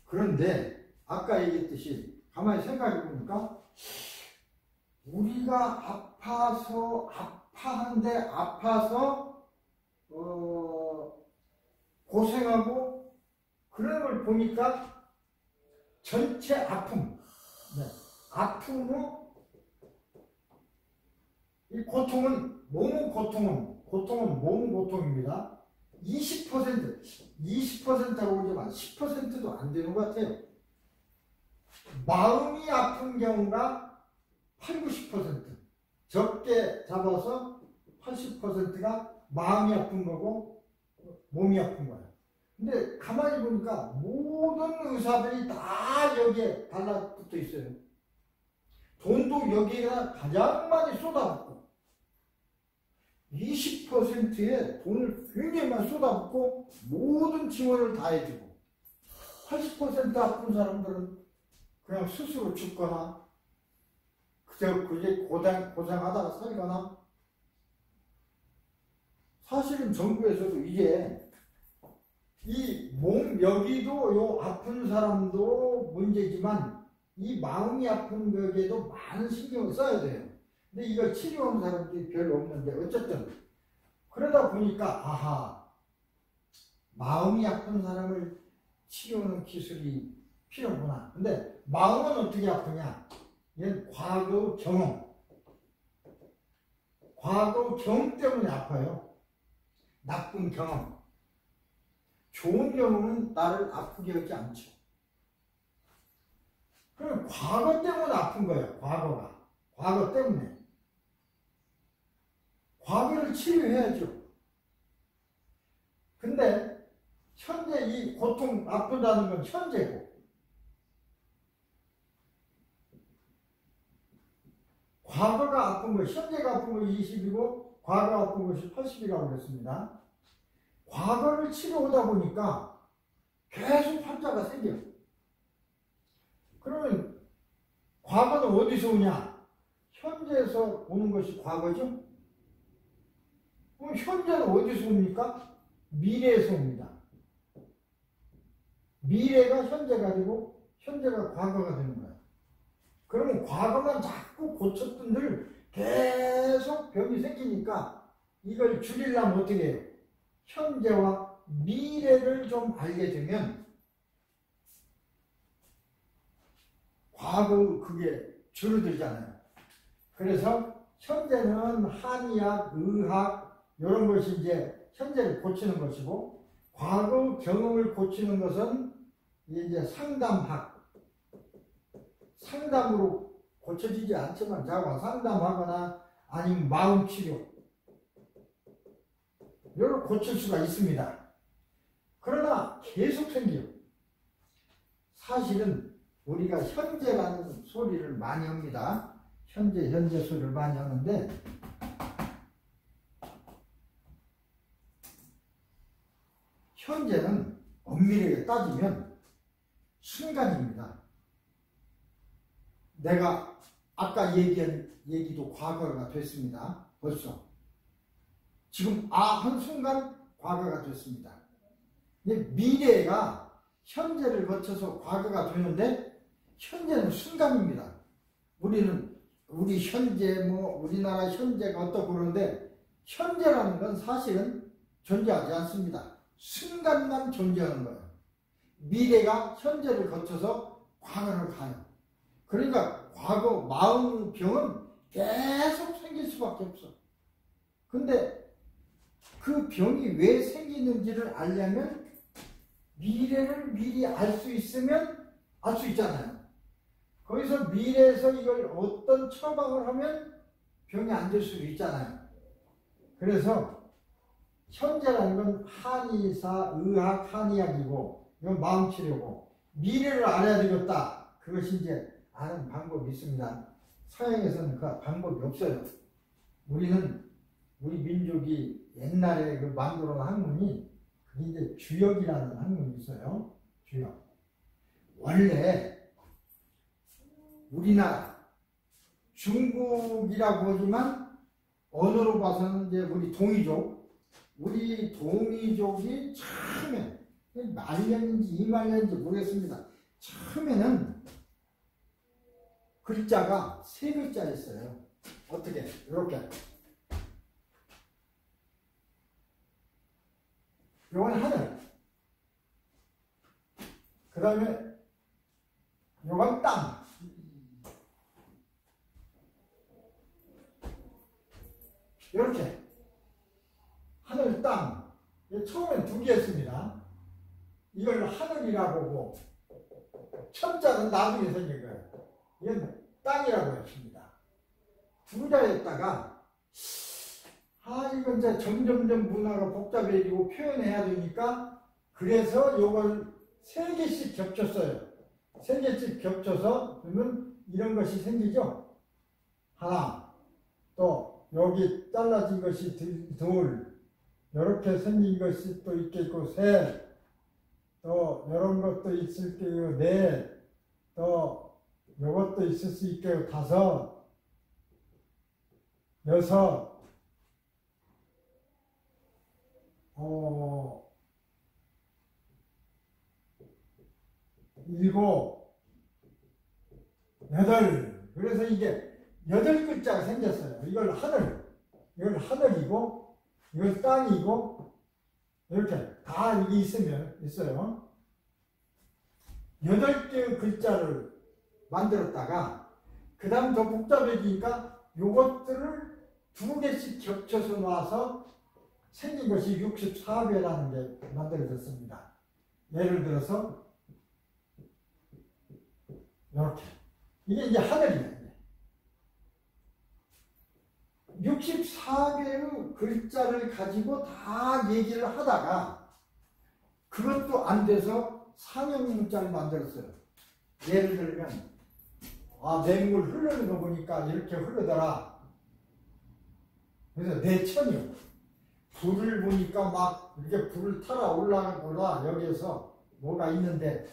[SPEAKER 1] 그런데 아까 얘기했듯이 가만히 생각해 보니까 우리가 아파서 고생하고 그런 걸 보니까 전체 아픔, 아픔은, 이 고통은 몸 고통입니다. 20%하고 오지만 10%도 안 되는 것 같아요. 마음이 아픈 경우가 80, 90%. 적게 잡아서 80%가 마음이 아픈 거고 몸이 아픈 거예요. 근데 가만히 보니까 모든 의사들이 다 여기에 달라붙어 있어요. 돈도 여기에다 가장 많이 쏟아붓고 20%의 돈을 굉장히 많이 쏟아붓고 모든 지원을 다 해주고 80% 아픈 사람들은 그냥 스스로 죽거나 그저 그게 고생하다가 살거나. 사실은 정부에서도 이제 이 몸 여기도 요 아픈 사람도 문제지만 이 마음이 아픈 거에도 많은 신경을 써야 돼요. 근데 이걸 치료하는 사람들이 별로 없는데 어쨌든 그러다 보니까 아하, 마음이 아픈 사람을 치료하는 기술이 필요구나. 근데 마음은 어떻게 아프냐? 얘는 과거 경험 때문에 아파요. 나쁜 경험. 좋은 경험은 나를 아프게 하지 않죠. 그럼 과거 때문에 아픈 거예요. 과거 때문에. 과거를 치료해야죠. 근데 현재 이 고통 아프다는 건 현재고 과거가 아픈 것, 현재가 아픈 것이 20이고 과거가 아픈 것이 80이라고 그랬습니다. 과거를 치료하다 보니까 계속 환자가 생겨요. 그러면 과거는 어디서 오냐? 현재에서 오는 것이 과거죠? 그럼 현재는 어디서 옵니까? 미래에서 옵니다. 미래가 현재가 되고 현재가 과거가 되는 거예요. 그러면 과거만 자꾸 고쳤던들 계속 병이 생기니까 이걸 줄이려면 어떻게 해요? 현재와 미래를 좀 알게 되면 과거 그게 줄어들잖아요. 그래서 현재는 한의학, 의학 이런 것이 이제 현재를 고치는 것이고 과거 경험을 고치는 것은 이제 상담으로 고쳐지지 않지만 자가 상담하거나 아니면 마음치료 이걸 고칠 수가 있습니다. 그러나 계속 생겨요. 사실은 우리가 현재라는 소리를 많이 합니다. 현재 소리를 많이 하는데 현재는 엄밀하게 따지면 순간입니다. 내가 아까 얘기한 얘기도 과거가 됐습니다. 벌써. 지금 한순간 과거가 됐습니다. 미래가 현재를 거쳐서 과거가 되는데 현재는 순간입니다. 우리 현재 우리나라 현재가 어떻고 그러는데 현재라는 건 사실은 존재하지 않습니다. 순간만 존재하는 거예요. 미래가 현재를 거쳐서 과거를 가요. 그러니까 과거 마음병은 계속 생길 수밖에 없어. 근데 그 병이 왜 생기는지를 알려면 미래를 미리 알 수 있으면 알 수 있잖아요. 거기서 미래에서 이걸 어떤 처방을 하면 병이 안 될 수도 있잖아요. 그래서 현재라는 건 한의사, 의학, 한의학이고 이건 마음치료고 미래를 알아야 되겠다. 그것이 이제 아는 방법이 있습니다. 서양에서는 그 방법이 없어요. 우리 민족이 옛날에 만들어 놓은 학문이 그게 이제 주역이라는 학문이 있어요. 주역. 원래 우리나라 중국이라고 하지만 언어로 봐서는 이제 우리 동이족이 처음에 말년인지 2만년인지 모르겠습니다. 처음에는 글자가 3글자였어요. 어떻게? 이렇게. 요건 하늘. 그 다음에 요건 땅. 이렇게. 하늘, 땅. 처음엔 2개였습니다. 이걸 하늘이라고 보고, 천자는 나중에 생긴 거예요. 이건 땅이라고 했습니다. 2자였다가, 이건 이제 점점점 문화가 복잡해지고 표현해야 되니까 그래서 요걸 3개씩 겹쳤어요. 3개씩 겹쳐서 그러면 이런 것이 생기죠. 하나, 또 여기 잘라진 것이 둘, 이렇게 생긴 것이 또 있겠고 셋, 또 이런 것도 있을 게요 넷, 또 요것도 있을 수 있게요 다섯, 여섯, 일곱, 여덟. 그래서 이게 8글자가 생겼어요. 이걸 하늘이고, 이걸 땅이고, 이렇게 다 이게 있어요. 8개의 글자를 만들었다가, 그 다음 더 복잡해지니까 요것들을 2개씩 겹쳐서 놔서 생긴 것이 64배라는 게 만들어졌습니다. 예를 들어서 이렇게 이게 이제 하늘이에요. 64개의 글자를 가지고 다 얘기를 하다가 그것도 안 돼서 상형 문자를 만들었어요. 예를 들면 맹물 흐르는 거 보니까 이렇게 흐르더라. 그래서 내천이요. 불을 보니까 막 이렇게 불을 타러 올라가거나 여기에서 뭐가 있는데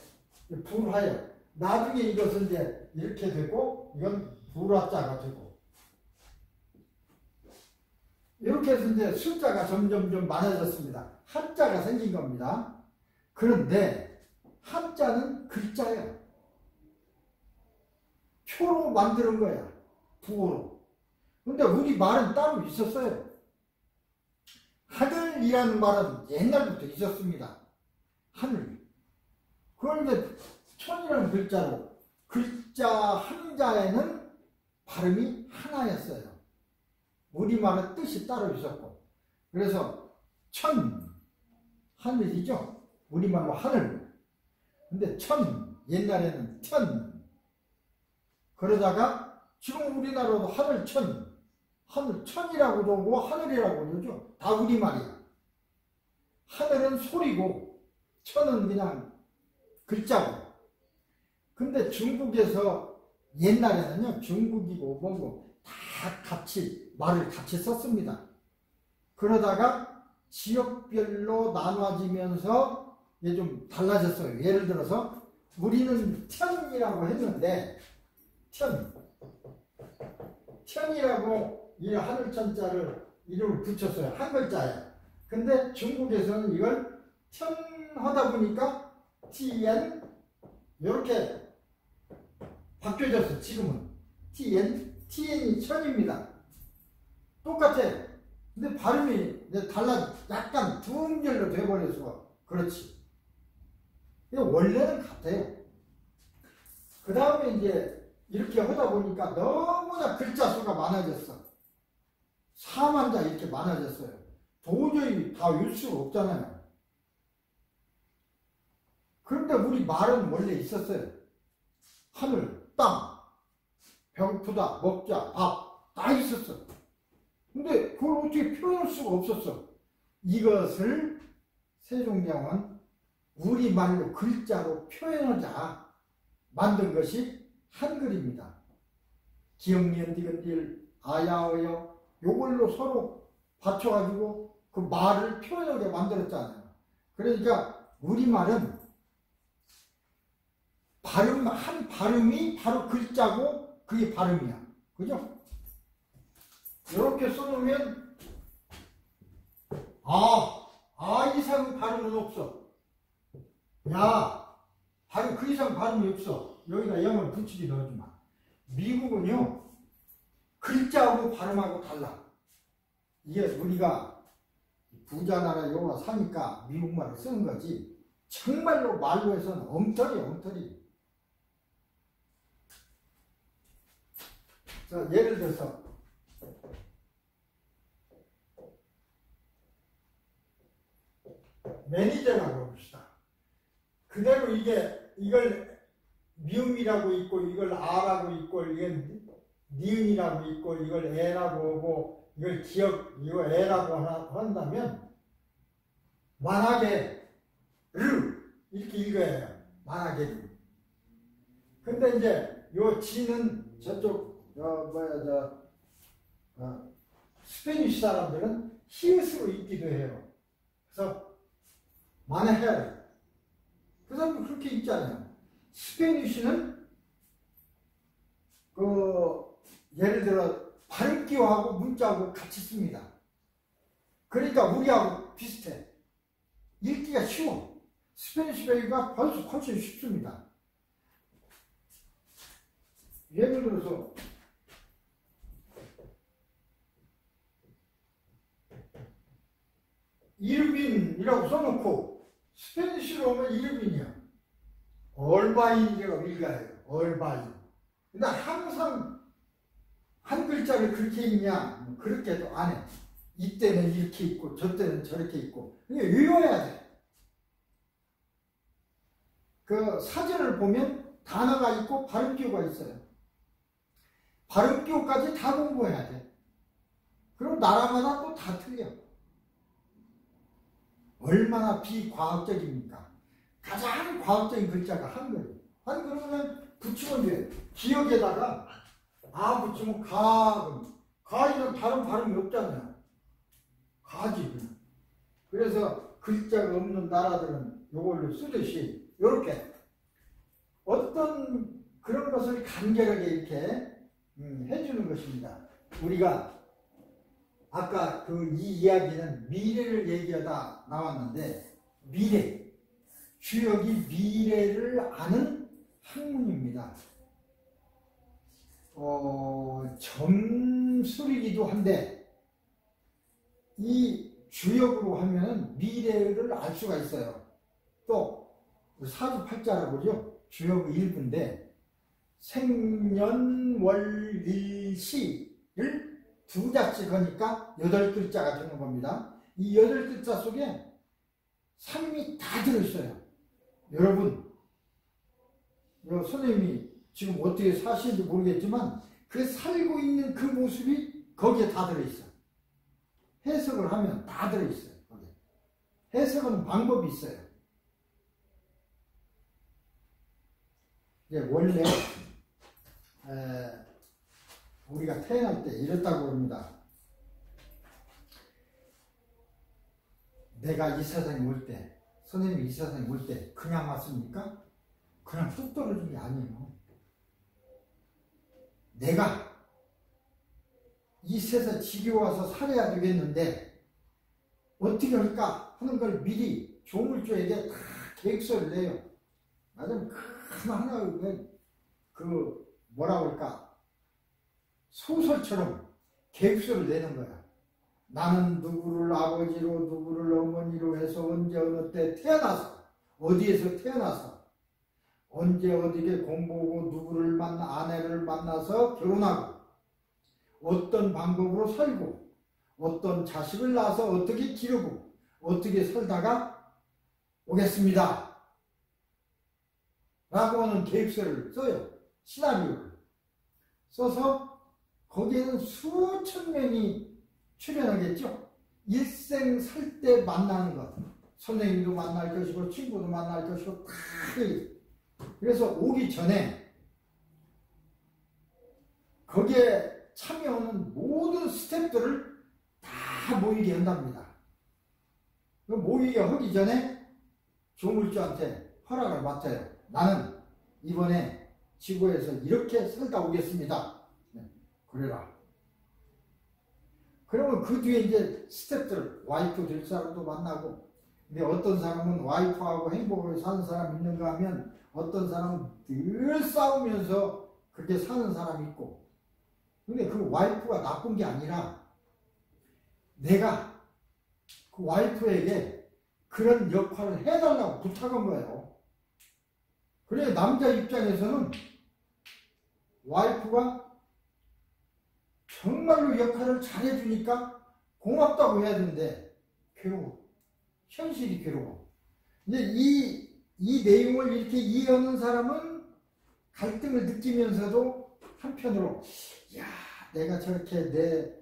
[SPEAKER 1] 불하여. 나중에 이것은 이제 이렇게 되고 이건 불화자가 되고 이렇게 해서 이제 숫자가 점점 많아졌습니다. 한자가 생긴 겁니다. 그런데 한자는 글자예요. 표로 만드는 거야. 부호로. 근데 우리 말은 따로 있었어요. 하늘이라는 말은 옛날부터 있었습니다. 하늘. 그걸 이제 천이라는 글자로 글자 한자에는 발음이 하나였어요. 우리말은 뜻이 따로 있었고 그래서 천 하늘이죠. 우리말로 하늘. 근데 천 옛날에는 천. 그러다가 지금 우리나라도 하늘천이라고도 하고 하늘이라고 그러죠. 다 우리말이야. 하늘은 소리고 천은 그냥 글자고. 근데 중국에서 옛날에는요, 중국이고 뭐고 다 같이 말을 같이 썼습니다. 그러다가 지역별로 나눠지면서 이게 좀 달라졌어요. 예를 들어서 우리는 천이라고 했는데 천이라고 이 하늘천자를 이름을 붙였어요. 한 글자예요. 근데 중국에서는 이걸 천 하다 보니까 TN 이렇게 바뀌어졌어. 지금은 TN이 천입니다. 똑같아. 근데 발음이 달라. 약간 두 음절로 돼버려서 그렇지. 원래는 같아요. 그 다음에 이제 이렇게 하다 보니까 너무나 글자 수가 많아졌어. 4만자 이렇게 많아졌어요. 도저히 다 외울 수가 없잖아요. 그런데 우리 말은 원래 있었어요. 하늘, 땅, 배고프다, 먹자, 밥 다 있었어. 근데 그걸 어떻게 표현할 수가 없었어. 이것을 세종대왕은 우리말로 글자로 표현하자 만든 것이 한글입니다. 기역니은, 디귿니을, 아야어여 요걸로 서로 받쳐가지고 그 말을 표현하게 만들었잖아요. 그러니까 우리말은 한 발음이 바로 글자고 그게 발음이야. 그죠? 이렇게 써놓으면 이상 발음은 없어. 발음 그 이상 발음이 없어. 여기다 영을 붙이기도 하지 마. 미국은요 글자하고 발음하고 달라. 이게 우리가 부자 나라 영어 사니까 미국말을 쓰는 거지 정말로 말로 해서는 엉터리. 자, 예를 들어서 매니저라고 봅시다. 그대로 이걸 미음이라고 있고 이걸 아라고 있고 이게 니은이라고 있고 이걸 애라고 하고 이걸 이거 애라고 한다면 만약에 르 이렇게 읽어야 해요. 만약에 르. 근데 이제 요 지는 저쪽 스페니쉬 사람들은 히읗으로 읽기도 해요. 그래서 만해요. 그 사람도 그렇게 읽잖아요. 스페니쉬는 예를 들어 발음기호하고 문자하고 같이 씁니다. 그러니까 우리하고 비슷해. 읽기가 쉬워. 스페니쉬 배우기가 훨씬 쉽습니다. 예를 들어서 이르빈이라고 써놓고 스페니쉬로 오면 이르빈이야. 얼바인이라고 읽어야 해요. 얼바인. 근데 항상 한 글자를 그렇게 읽냐? 그렇게도 안 해. 이때는 이렇게 읽고 저때는 저렇게 읽고. 그냥 외워야 돼. 그 사전을 보면 단어가 있고 발음기호가 있어요. 발음기호까지 다 공부해야 돼. 그럼 나라마다 또 다 틀려. 얼마나 비과학적입니까? 가장 과학적인 글자가 한글. 한글은 붙이면 돼. 기억에다가 붙이면 가. 가이는 다른 발음이 없잖아요. 가지. 그래서 글자가 없는 나라들은 이걸로 쓰듯이 이렇게 어떤 그런 것을 간결하게 이렇게 해주는 것입니다. 우리가 아까 이 이야기는 미래를 얘기하다 나왔는데 미래, 주역이 미래를 아는 학문입니다. 점술이기도 한데 이 주역으로 하면 미래를 알 수가 있어요. 또 사주팔자라고죠. 주역 일부인데 생년월일시를 두 자씩 하니까 8글자가 되는 겁니다. 이 8글자 속에 삶이 다 들어있어요. 여러분, 선생님이 지금 어떻게 사시는지 모르겠지만 그 살고 있는 그 모습이 거기에 다 들어있어요. 해석을 하면 다 들어있어요. 거기에. 해석은 방법이 있어요. 원래 우리가 태어날 때 이랬다고 합니다. 내가 이 세상에 올 때, 선생님이 이 세상에 올 때 그냥 왔습니까? 그냥 뚝 떨어진 게 아니에요. 내가 이 세상 지겨워서 살아야 되겠는데 어떻게 할까 하는 걸 미리 조물주에게 다 계획서를 내요. 나는 큰 하나의 뭐라고 할까 소설처럼 계획서를 내는 거야. 나는 누구를 아버지로 누구를 어머니로 해서 언제 어느 때 태어나서 어디에서 태어나서 언제 어디에 공부하고 누구를 아내를 만나서 결혼하고 어떤 방법으로 살고 어떤 자식을 낳아서 어떻게 기르고 어떻게 살다가 오겠습니다 라고 하는 계획서를 써요. 시나리오를 써서 거기에는 수천 명이 출연하겠죠. 일생 살 때 만나는 것, 선생님도 만날 것이고 친구도 만날 것이고 다 그래서 오기 전에 거기에 참여하는 모든 스태프들을 다 모이게 한답니다. 그 모이게 하기 전에 조물주한테 허락을 맡아요. 나는 이번에 지구에서 이렇게 살다 오겠습니다. 그래라. 그러면 그 뒤에 이제 스태프들, 와이프 될 사람도 만나고, 근데 어떤 사람은 와이프하고 행복하게 사는 사람이 있는가 하면 어떤 사람은 늘 싸우면서 그렇게 사는 사람이 있고, 근데 그 와이프가 나쁜 게 아니라 내가 그 와이프에게 그런 역할을 해달라고 부탁한 거예요. 그래 남자 입장에서는 와이프가 정말로 역할을 잘해주니까 고맙다고 해야 되는데 괴로워. 현실이 괴로워. 근데 이 내용을 이렇게 이해하는 사람은 갈등을 느끼면서도 한편으로 야 내가 저렇게 내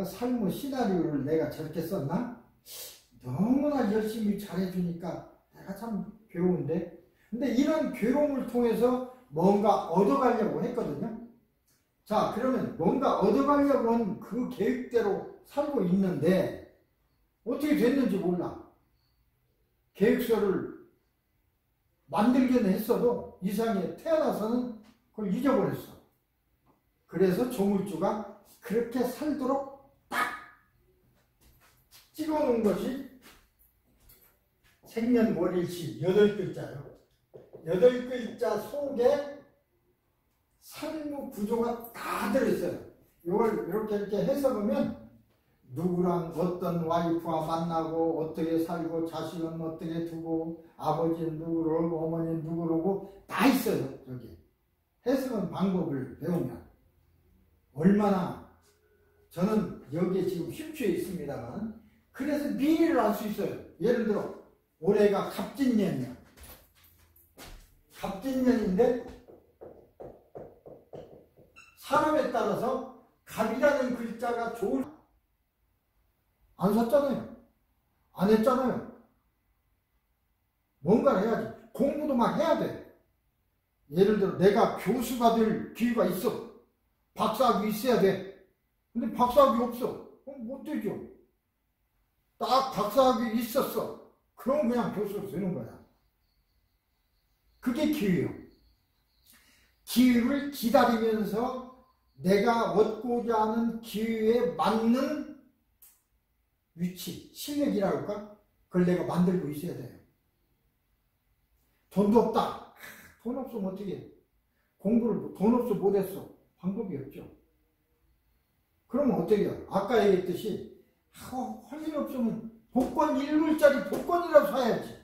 [SPEAKER 1] 삶의 시나리오를 내가 저렇게 썼나? 너무나 열심히 잘해주니까 내가 참 괴로운데. 근데 이런 괴로움을 통해서 뭔가 얻어가려고 했거든요. 자, 그러면 뭔가 얻어가려고 한 그 계획대로 살고 있는데 어떻게 됐는지 몰라. 계획서를 만들기는 했어도 이상하게 태어나서는 그걸 잊어버렸어. 그래서 조물주가 그렇게 살도록 딱 찍어놓은 것이 생년월일시 8글자요. 8글자 속에 삶의 구조가 다 들어있어요. 이걸 이렇게 해석하면 누구랑 어떤 와이프와 만나고 어떻게 살고 자식은 어떻게 두고 아버지는 누구로 어머니는 누구로고 다 있어요. 저기 해석은 방법을 배우면 얼마나 저는 여기에 지금 심취해 있습니다만 그래서 미래를 알 수 있어요. 예를 들어 올해가 갑진년이야. 갑진년인데 사람에 따라서 갑이라는 글자가 좋을 안 샀잖아요. 안 했잖아요. 뭔가를 해야지. 공부도 막 해야 돼. 예를 들어 내가 교수가 될 기회가 있어. 박사학위 있어야 돼. 근데 박사학위 없어. 그럼 못 되죠. 딱 박사학위 있었어. 그럼 그냥 교수로 되는 거야. 그게 기회예요. 기회를 기다리면서 내가 얻고자 하는 기회에 맞는 위치, 실력이라고 할까? 그걸 내가 만들고 있어야 돼요. 돈도 없다. 돈 없으면 어떻게 해? 공부를 돈 없어 못했어. 방법이 없죠. 그러면 어떻게 해요? 아까 얘기했듯이 할 일 없으면 복권 1불짜리 복권이라도 사야지.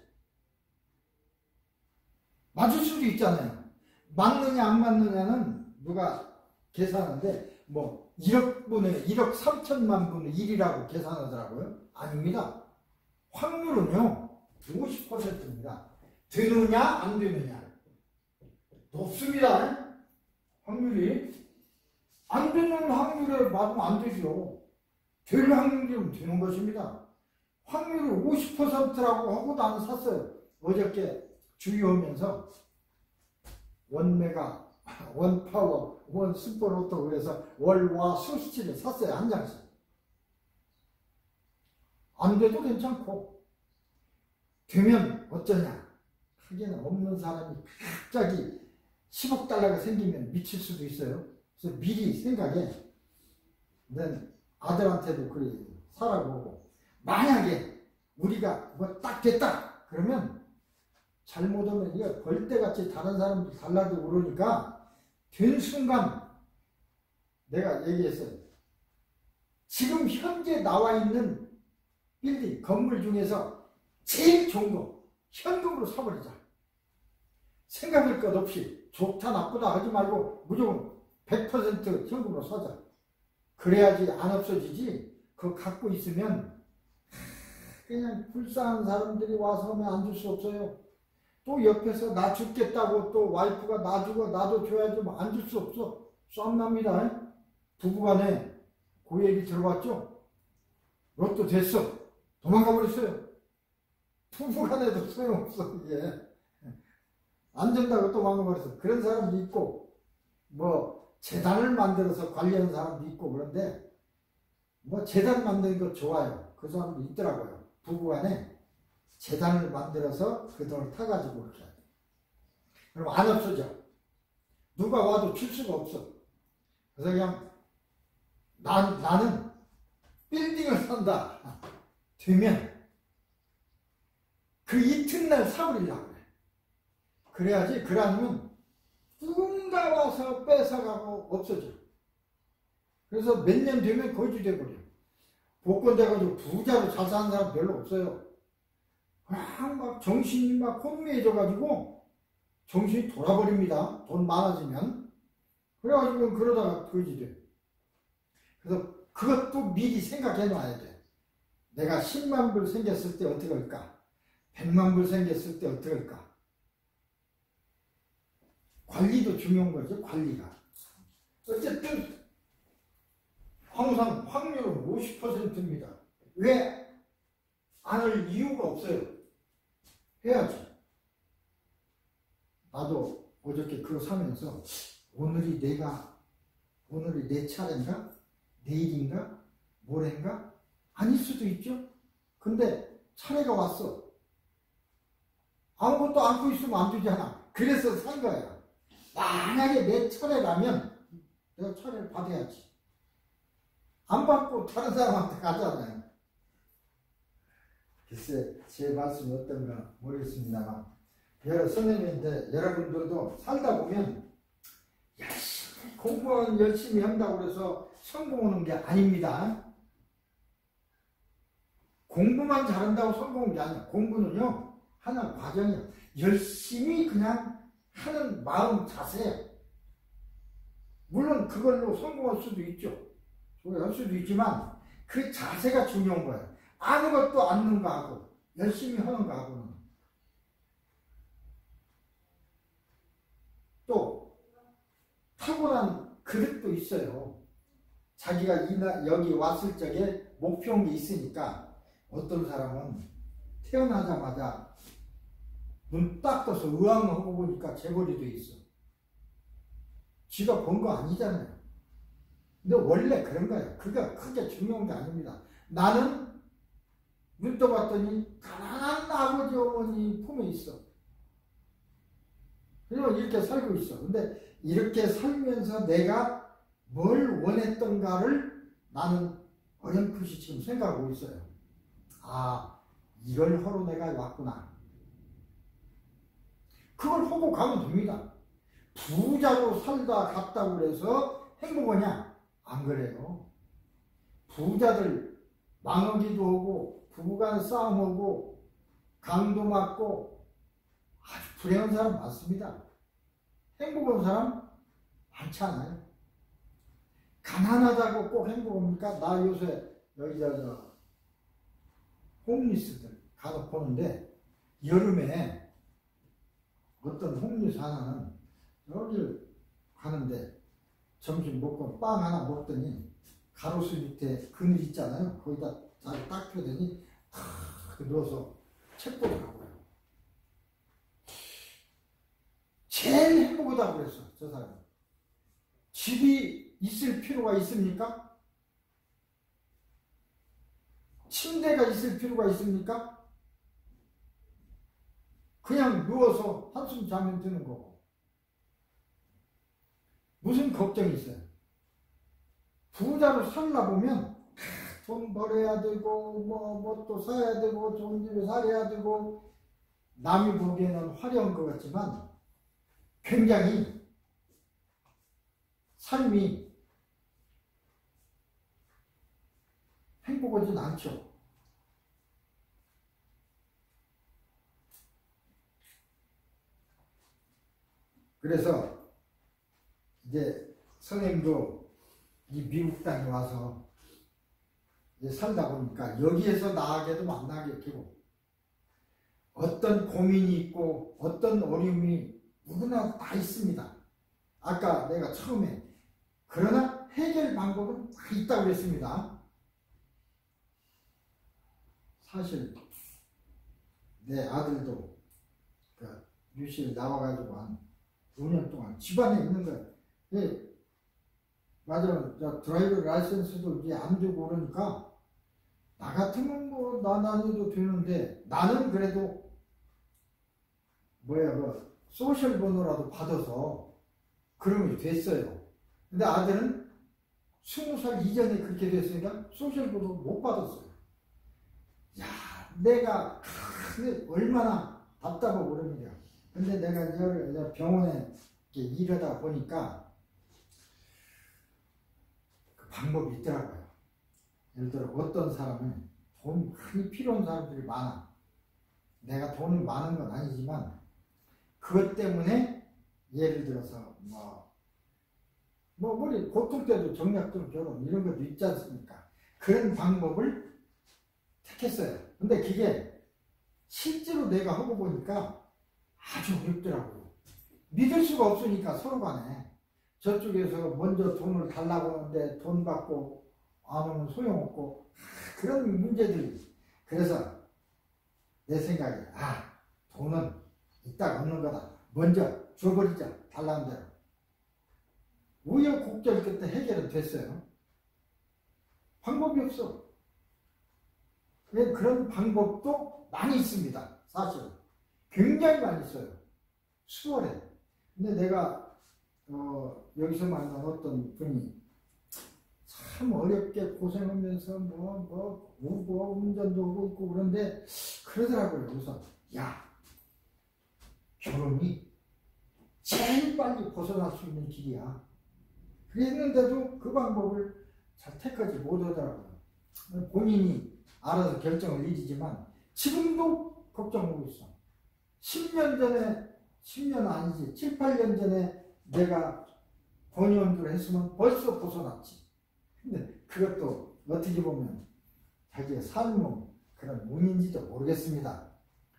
[SPEAKER 1] 맞을 수도 있잖아요. 맞느냐 안 맞느냐는 누가 계산하는데 뭐 1억 3천만 분의 1이라고 계산하더라고요. 아닙니다. 확률은요 50%입니다. 되느냐 안 되느냐 높습니다. 확률이 안 되는 확률에 맞으면 안 되죠. 될 확률이면 되는 것입니다. 확률이 50%라고 하고 나는 샀어요. 어저께 주유하면서 원메가, 원파워, 원슈퍼로또 그래서 월화 수수치를 샀어요. 한 장씩. 안 돼도 괜찮고 되면 어쩌냐. 하기는 없는 사람이 갑자기 10억 달러가 생기면 미칠 수도 있어요. 그래서 미리 생각해. 난 아들한테도 그래 사라고. 만약에 우리가 뭐 딱 됐다 그러면 잘못하면 이거 벌떼같이 다른 사람들 달라지고 그러니까 된 순간 내가 얘기했어요. 지금 현재 나와 있는 빌딩 건물 중에서 제일 좋은 거 현금으로 사버리자. 생각할 것 없이 좋다 나쁘다 하지 말고 무조건 100% 현금으로 사자. 그래야지 안 없어지지. 그거 갖고 있으면 그냥 불쌍한 사람들이 와서 하면 안 줄 수 없어요. 또 옆에서 나 죽겠다고 또 와이프가 나 주고 나도 줘야지 뭐 안 줄 수 없어. 썸납니다. 부부간에 그 얘기 들어봤죠? 로또 됐어. 도망가 버렸어요. 부부간에도 소용없어. 이게 안 된다고 또 도망가 버렸어. 그런 사람도 있고 뭐 재단을 만들어서 관리하는 사람도 있고 그런데 뭐 재단 만드는 거 좋아요. 그 사람도 있더라고요. 부부간에 재단을 만들어서 그 돈을 타가지고 그렇게 해야 돼. 그럼 안 없어져. 누가 와도 줄 수가 없어. 그래서 그냥 나는 빌딩을 산다. 되면 그 이튿날 사버리려고 그래. 그래야지 그러면 누군가 와서 뺏어가고 없어져. 그래서 몇 년 되면 거지 돼버려. 복권 돼가지고 부자로 잘 사는 사람 별로 없어요. 막 정신이 막 혼미해져가지고 정신이 돌아버립니다. 돈 많아지면. 그래가지고 그러다가 거지 돼. 그래서 그것도 미리 생각해 놔야 돼. 내가 10만 불 생겼을 때 어떻게 할까? 100만 불 생겼을 때 어떻게 할까? 관리도 중요한 거죠. 관리가. 어쨌든 항상 확률은 50%입니다. 왜? 안 할 이유가 없어요. 해야지. 나도 어저께 그거 사면서 오늘이 내 차례인가? 내일인가? 모레인가? 아닐 수도 있죠. 근데 차례가 왔어. 아무것도 안고 있으면 안 되잖아. 그래서 산 거야. 만약에 내 차례라면 내가 차례를 받아야지. 안 받고 다른 사람한테 가잖아요. 글쎄 제 말씀이 어떤가 모르겠습니다만 선생님인데 여러분들도 살다 보면 공부는 열심히 한다고 해서 성공하는 게 아닙니다. 공부만 잘한다고 성공한 게 아니야. 공부는요 하나 과정이야. 열심히 그냥 하는 마음 자세야. 물론 그걸로 성공할 수도 있죠. 할 수도 있지만 그 자세가 중요한 거야. 아무것도 않는 거하고 열심히 하는 거하고는 또 탁월한 그릇도 있어요. 자기가 여기 왔을 적에 목표한 게 있으니까 어떤 사람은 태어나자마자 눈 딱 떠서 의왕하고 보니까 재벌이 돼 있어. 지가 번 거 아니잖아요. 근데 원래 그런 거예요. 그게 크게 중요한 게 아닙니다. 나는 눈 떠봤더니 가난한 아버지 어머니 품에 있어. 그리고 이렇게 살고 있어. 근데 이렇게 살면서 내가 뭘 원했던가를 나는 어렴풋이 지금 생각하고 있어요. 아, 이걸 하러 내가 왔구나. 그걸 하고 가면 됩니다. 부자로 살다 갔다고 그래서 행복하냐? 안 그래요. 부자들 망하기도 하고 부부간 싸움하고 강도 맞고 아주 불행한 사람 많습니다. 행복한 사람 많잖아요. 가난하다고 꼭 행복합니까? 나 요새 여기 홈리스들 가서 보는데 여름에 어떤 홈리스 하나는 여기를 가는데 점심 먹고 빵 하나 먹더니 가로수 밑에 그늘 있잖아요. 거기다 잘 딱 펴더니 탁 누워서 책 보더라고요. 제일 행복하다고 그랬어, 저 사람이. 집이 있을 필요가 있습니까? 침대가 있을 필요가 있습니까? 그냥 누워서 한숨 자면 되는 거고. 무슨 걱정이 있어요? 부자로 살다 보면 돈 벌어야 되고 뭐 또 사야 되고 좋은 집에 살아야 되고 남이 보기에는 화려한 것 같지만 굉장히 삶이 행복하진 않죠. 그래서 이제 선생님도 이 미국 땅에 와서 이제 살다 보니까 여기에서 나에게도 만나게 되고 어떤 고민이 있고 어떤 어려움이 누구나 다 있습니다. 아까 내가 처음에 그러나 해결 방법은 다 있다고 했습니다. 사실 내 아들도 그 유실 나와가지고 한 5년 동안 집안에 있는 거예요. 예, 맞아. 드라이브 라이센스도 이제 안 되고 그러니까 나 같으면 뭐 나눠도 되는데 나는 그래도 그 소셜 번호라도 받아서 그러면 됐어요. 근데 아들은 20살 이전에 그렇게 됐으니까 소셜 번호 못 받았어요. 야, 내가 얼마나 답답하고 그럽니다. 근데 내가 병원에 일하다 보니까 그 방법이 있더라고요. 예를 들어 어떤 사람은 돈 많이 필요한 사람들이 많아. 내가 돈이 많은 건 아니지만 그것 때문에 예를 들어서 우리 고통 때도 정략도 결혼 이런 것도 있지 않습니까? 그런 방법을 택했어요. 근데 그게 실제로 내가 하고 보니까 아주 어렵더라고요. 믿을 수가 없으니까 서로 간에 저쪽에서 먼저 돈을 달라고 하는데 돈 받고 안 오면 소용없고 그런 문제들이. 그래서 내 생각에 돈은 이따가 없는 거다. 먼저 줘버리자. 달라는 대로. 우여곡절 끝에 해결은 됐어요. 방법이 없어. 그런 방법도 많이 있습니다. 사실 굉장히 많이 있어요. 수월해. 근데 내가 여기서 만난 어떤 분이 참 어렵게 고생하면서 우고 운전도 하고 그런데 그러더라고요. 그래서 결혼이 제일 빨리 벗어날 수 있는 길이야. 그랬는데도 그 방법을 잘 택하지 못하더라고요. 본인이 알아서 결정을 내리지만 지금도 걱정하고 있어. 10년 전에, 10년 아니지, 7, 8년 전에 내가 권유원주를 했으면 벌써 벗어났지. 근데 그것도 어떻게 보면 자기의 삶은 그런 운인지도 모르겠습니다.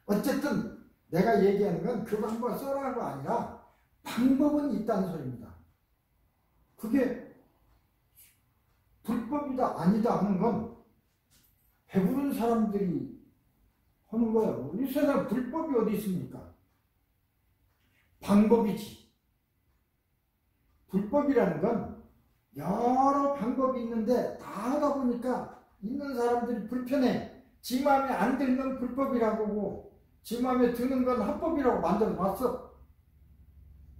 [SPEAKER 1] 어쨌든 내가 얘기하는 건 그 방법을 써라는 거 아니라 방법은 있다는 소리입니다. 그게 불법이다 아니다 하는 건 배부른 사람들이 하는 거예요. 이 세상 불법이 어디 있습니까? 방법이지. 불법이라는 건 여러 방법이 있는데 다 하다 보니까 있는 사람들이 불편해. 지 마음에 안 들면 불법이라고 하고 지 마음에 드는 건 합법이라고 만들어 놨어.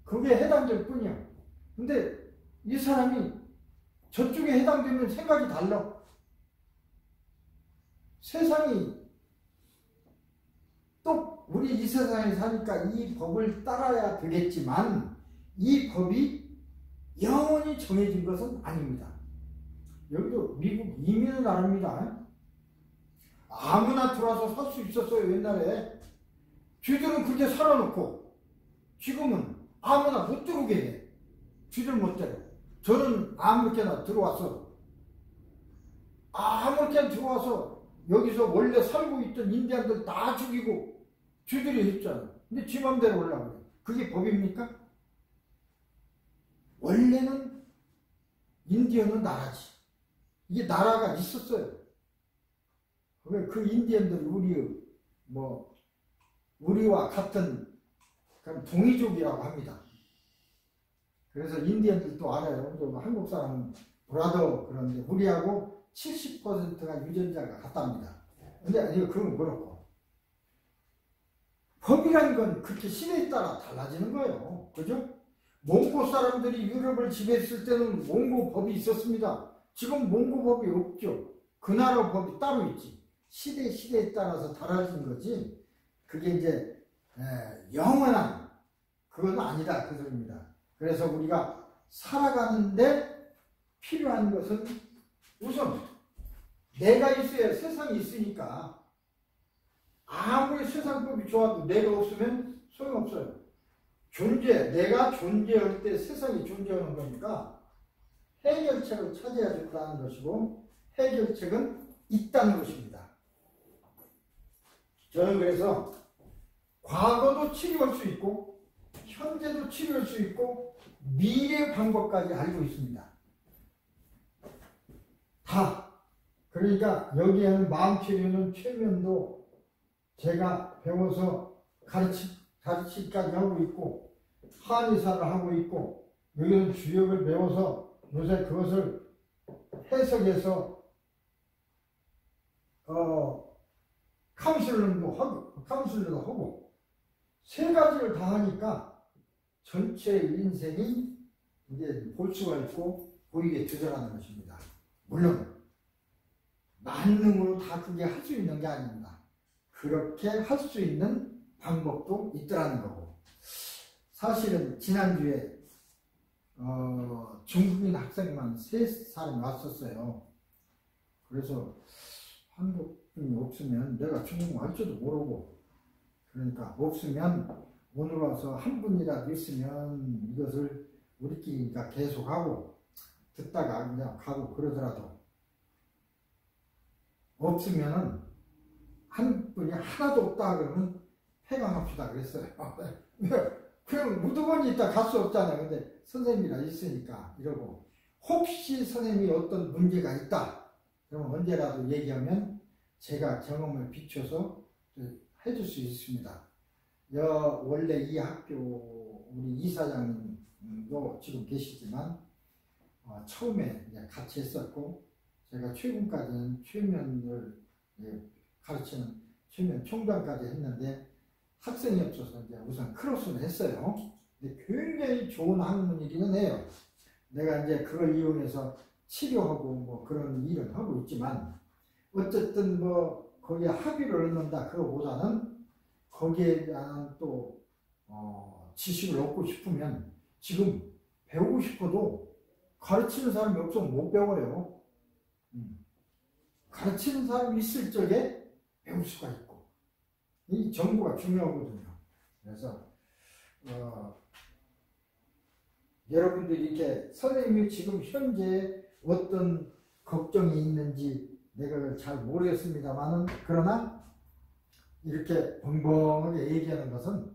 [SPEAKER 1] 그게 해당될 뿐이야. 근데 이 사람이 저쪽에 해당되면 생각이 달라. 세상이 또 우리 이 세상에 사니까 이 법을 따라야 되겠지만 이 법이 영원히 정해진 것은 아닙니다. 여기도 미국 이민의 나라입니다. 아무나 들어와서 살 수 있었어요. 옛날에 쥐들은 그렇게 살아놓고 지금은 아무나 못 들어오게 해. 쥐들 멋대로. 저는 아무렇게나 들어와서 아무렇게나 들어와서 여기서 원래 살고 있던 인디안들 다 죽이고 쥐들이 했잖아요. 근데 쥐 맘대로 올라오래. 그게 법입니까? 원래는 인디언은 나라지. 이게 나라가 있었어요. 그 인디언들이 우리와 같은 동이족이라고 합니다. 그래서 인디언들도 알아요. 한국 사람은 브라더 그런데 우리하고 70%가 유전자가 같답니다. 근데 그건 그렇고 법이라는 건 그렇게 시대에 따라 달라지는 거예요. 그죠? 몽고 사람들이 유럽을 지배했을 때는 몽고 법이 있었습니다. 지금 몽고 법이 없죠. 그 나라 법이 따로 있지. 시대에 따라서 달라진 거지. 그게 이제 영원한 그건 아니다 그 소리입니다. 그래서 우리가 살아가는데 필요한 것은 우선 내가 있어야 세상이 있으니까 아무리 세상법이 좋아도 내가 없으면 소용없어요. 내가 존재할 때 세상이 존재하는 거니까 해결책을 찾아야 된다는 것이고 해결책은 있다는 것입니다. 저는 그래서 과거도 치료할 수 있고 현재도 치료할 수 있고 미래 방법까지 알고 있습니다. 다. 그러니까 여기에는 마음치료는 최면도 제가 배워서 가르치기까지 하고 있고 한의사를 하고 있고 여기는 주역을 배워서 요새 그것을 해석해서 카운슬러도 하고 세 가지를 다 하니까 전체 인생이 이제 볼 수가 있고 보이게 조절하는 것입니다. 물론 만능으로 다 그게 할 수 있는 게 아닙니다. 그렇게 할 수 있는 방법도 있더라는 거고 사실은 지난주에 중국인 학생만 3사람이 왔었어요. 그래서 한국인이 없으면 내가 중국말 할 줄도 모르고 그러니까 없으면 오늘 와서 한 분이라도 있으면 이것을 우리끼리 계속하고 듣다가 그냥 가고 그러더라도 없으면은 한 분이 하나도 없다 그러면 폐강합시다 그랬어요. 그럼 무드건이 있다 갈 수 없잖아요. 근데 선생님이라 있으니까 이러고 혹시 선생님이 어떤 문제가 있다 그러면 언제라도 얘기하면 제가 경험을 비춰서 해줄 수 있습니다. 원래 이 학교 우리 이사장님도 지금 계시지만 처음에 이제 같이 했었고 제가 최근까지는 최면을 가르치는 최면 총장까지 했는데 학생이 없어서 이제 우선 크로스를 했어요. 근데 굉장히 좋은 학문이기는 해요. 내가 이제 그걸 이용해서 치료하고 뭐 그런 일을 하고 있지만 어쨌든 뭐 거기에 합의를 얻는다 그거보다는 거기에 대한 또 지식을 얻고 싶으면 지금 배우고 싶어도 가르치는 사람이 없으면 못 배워요. 가르치는 사람이 있을 적에 배울 수가 있고 이 정보가 중요하거든요. 그래서 여러분들이 이렇게 선생님이 지금 현재 어떤 걱정이 있는지 내가 잘 모르겠습니다만은 그러나 이렇게 벙벙하게 얘기하는 것은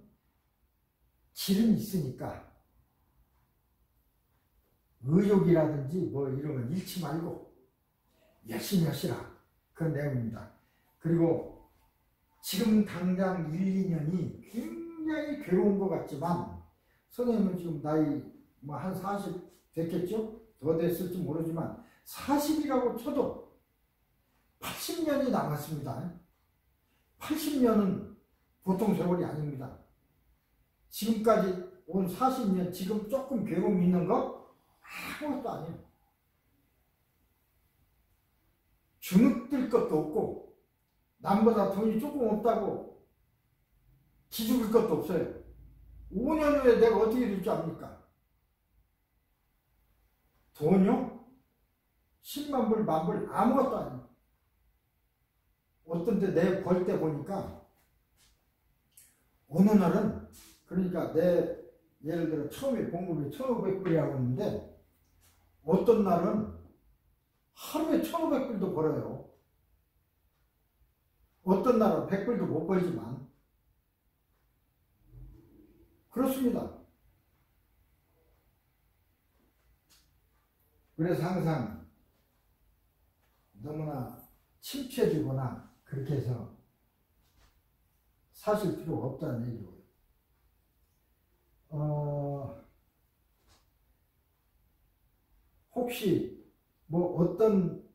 [SPEAKER 1] 기름이 있으니까 의욕이라든지 뭐 이런 건 잃지 말고 열심히 하시라 그런 내용입니다. 그리고 지금 당장 1, 2년이 굉장히 괴로운 것 같지만 선생님은 지금 나이 뭐 한 40 됐겠죠? 더 됐을지 모르지만 40이라고 쳐도 80년이 남았습니다. 80년은 보통 세월이 아닙니다. 지금까지 온 40년 지금 조금 괴로움이 있는 거 아무것도 아니에요. 주눅들 것도 없고 남보다 돈이 조금 없다고 기죽을 것도 없어요. 5년 후에 내가 어떻게 될 줄 압니까? 돈이요? 10만 불, 만 불 아무것도 아니에요. 어떤 때 내 벌 때 보니까 어느 날은 그러니까 내 예를 들어 처음에 봉급이 1,500불이라고 했는데 어떤 날은 하루에 1,500불도 벌어요. 어떤 날은 100불도 못 벌지만 그렇습니다. 그래서 항상 너무나 침체되거나 그렇게 해서 사실 필요가 없다는 얘기고요. 혹시 뭐 어떤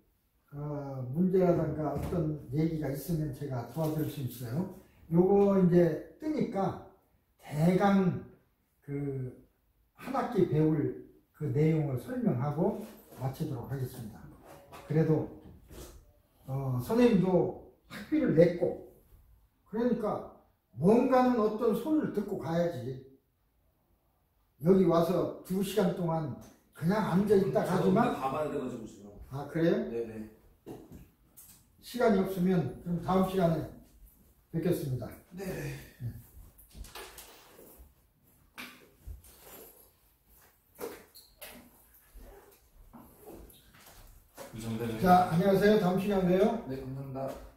[SPEAKER 1] 문제라든가 어떤 얘기가 있으면 제가 도와드릴 수 있어요. 요거 이제 뜨니까 대강 그 한 학기 배울 그 내용을 설명하고 마치도록 하겠습니다. 그래도 선생님도 학비를 냈고 그러니까 뭔가는 어떤 소리를 듣고 가야지. 여기 와서 2시간 동안 그냥 앉아있다 가지만
[SPEAKER 2] 가봐야 돼가지고 지금.
[SPEAKER 1] 아 그래요?
[SPEAKER 2] 네네.
[SPEAKER 1] 시간이 없으면 그럼 다음 시간에 뵙겠습니다.
[SPEAKER 2] 네. 이 정도는.
[SPEAKER 1] 자 안녕하세요. 다음 시간에 봬요.
[SPEAKER 2] 네 감사합니다.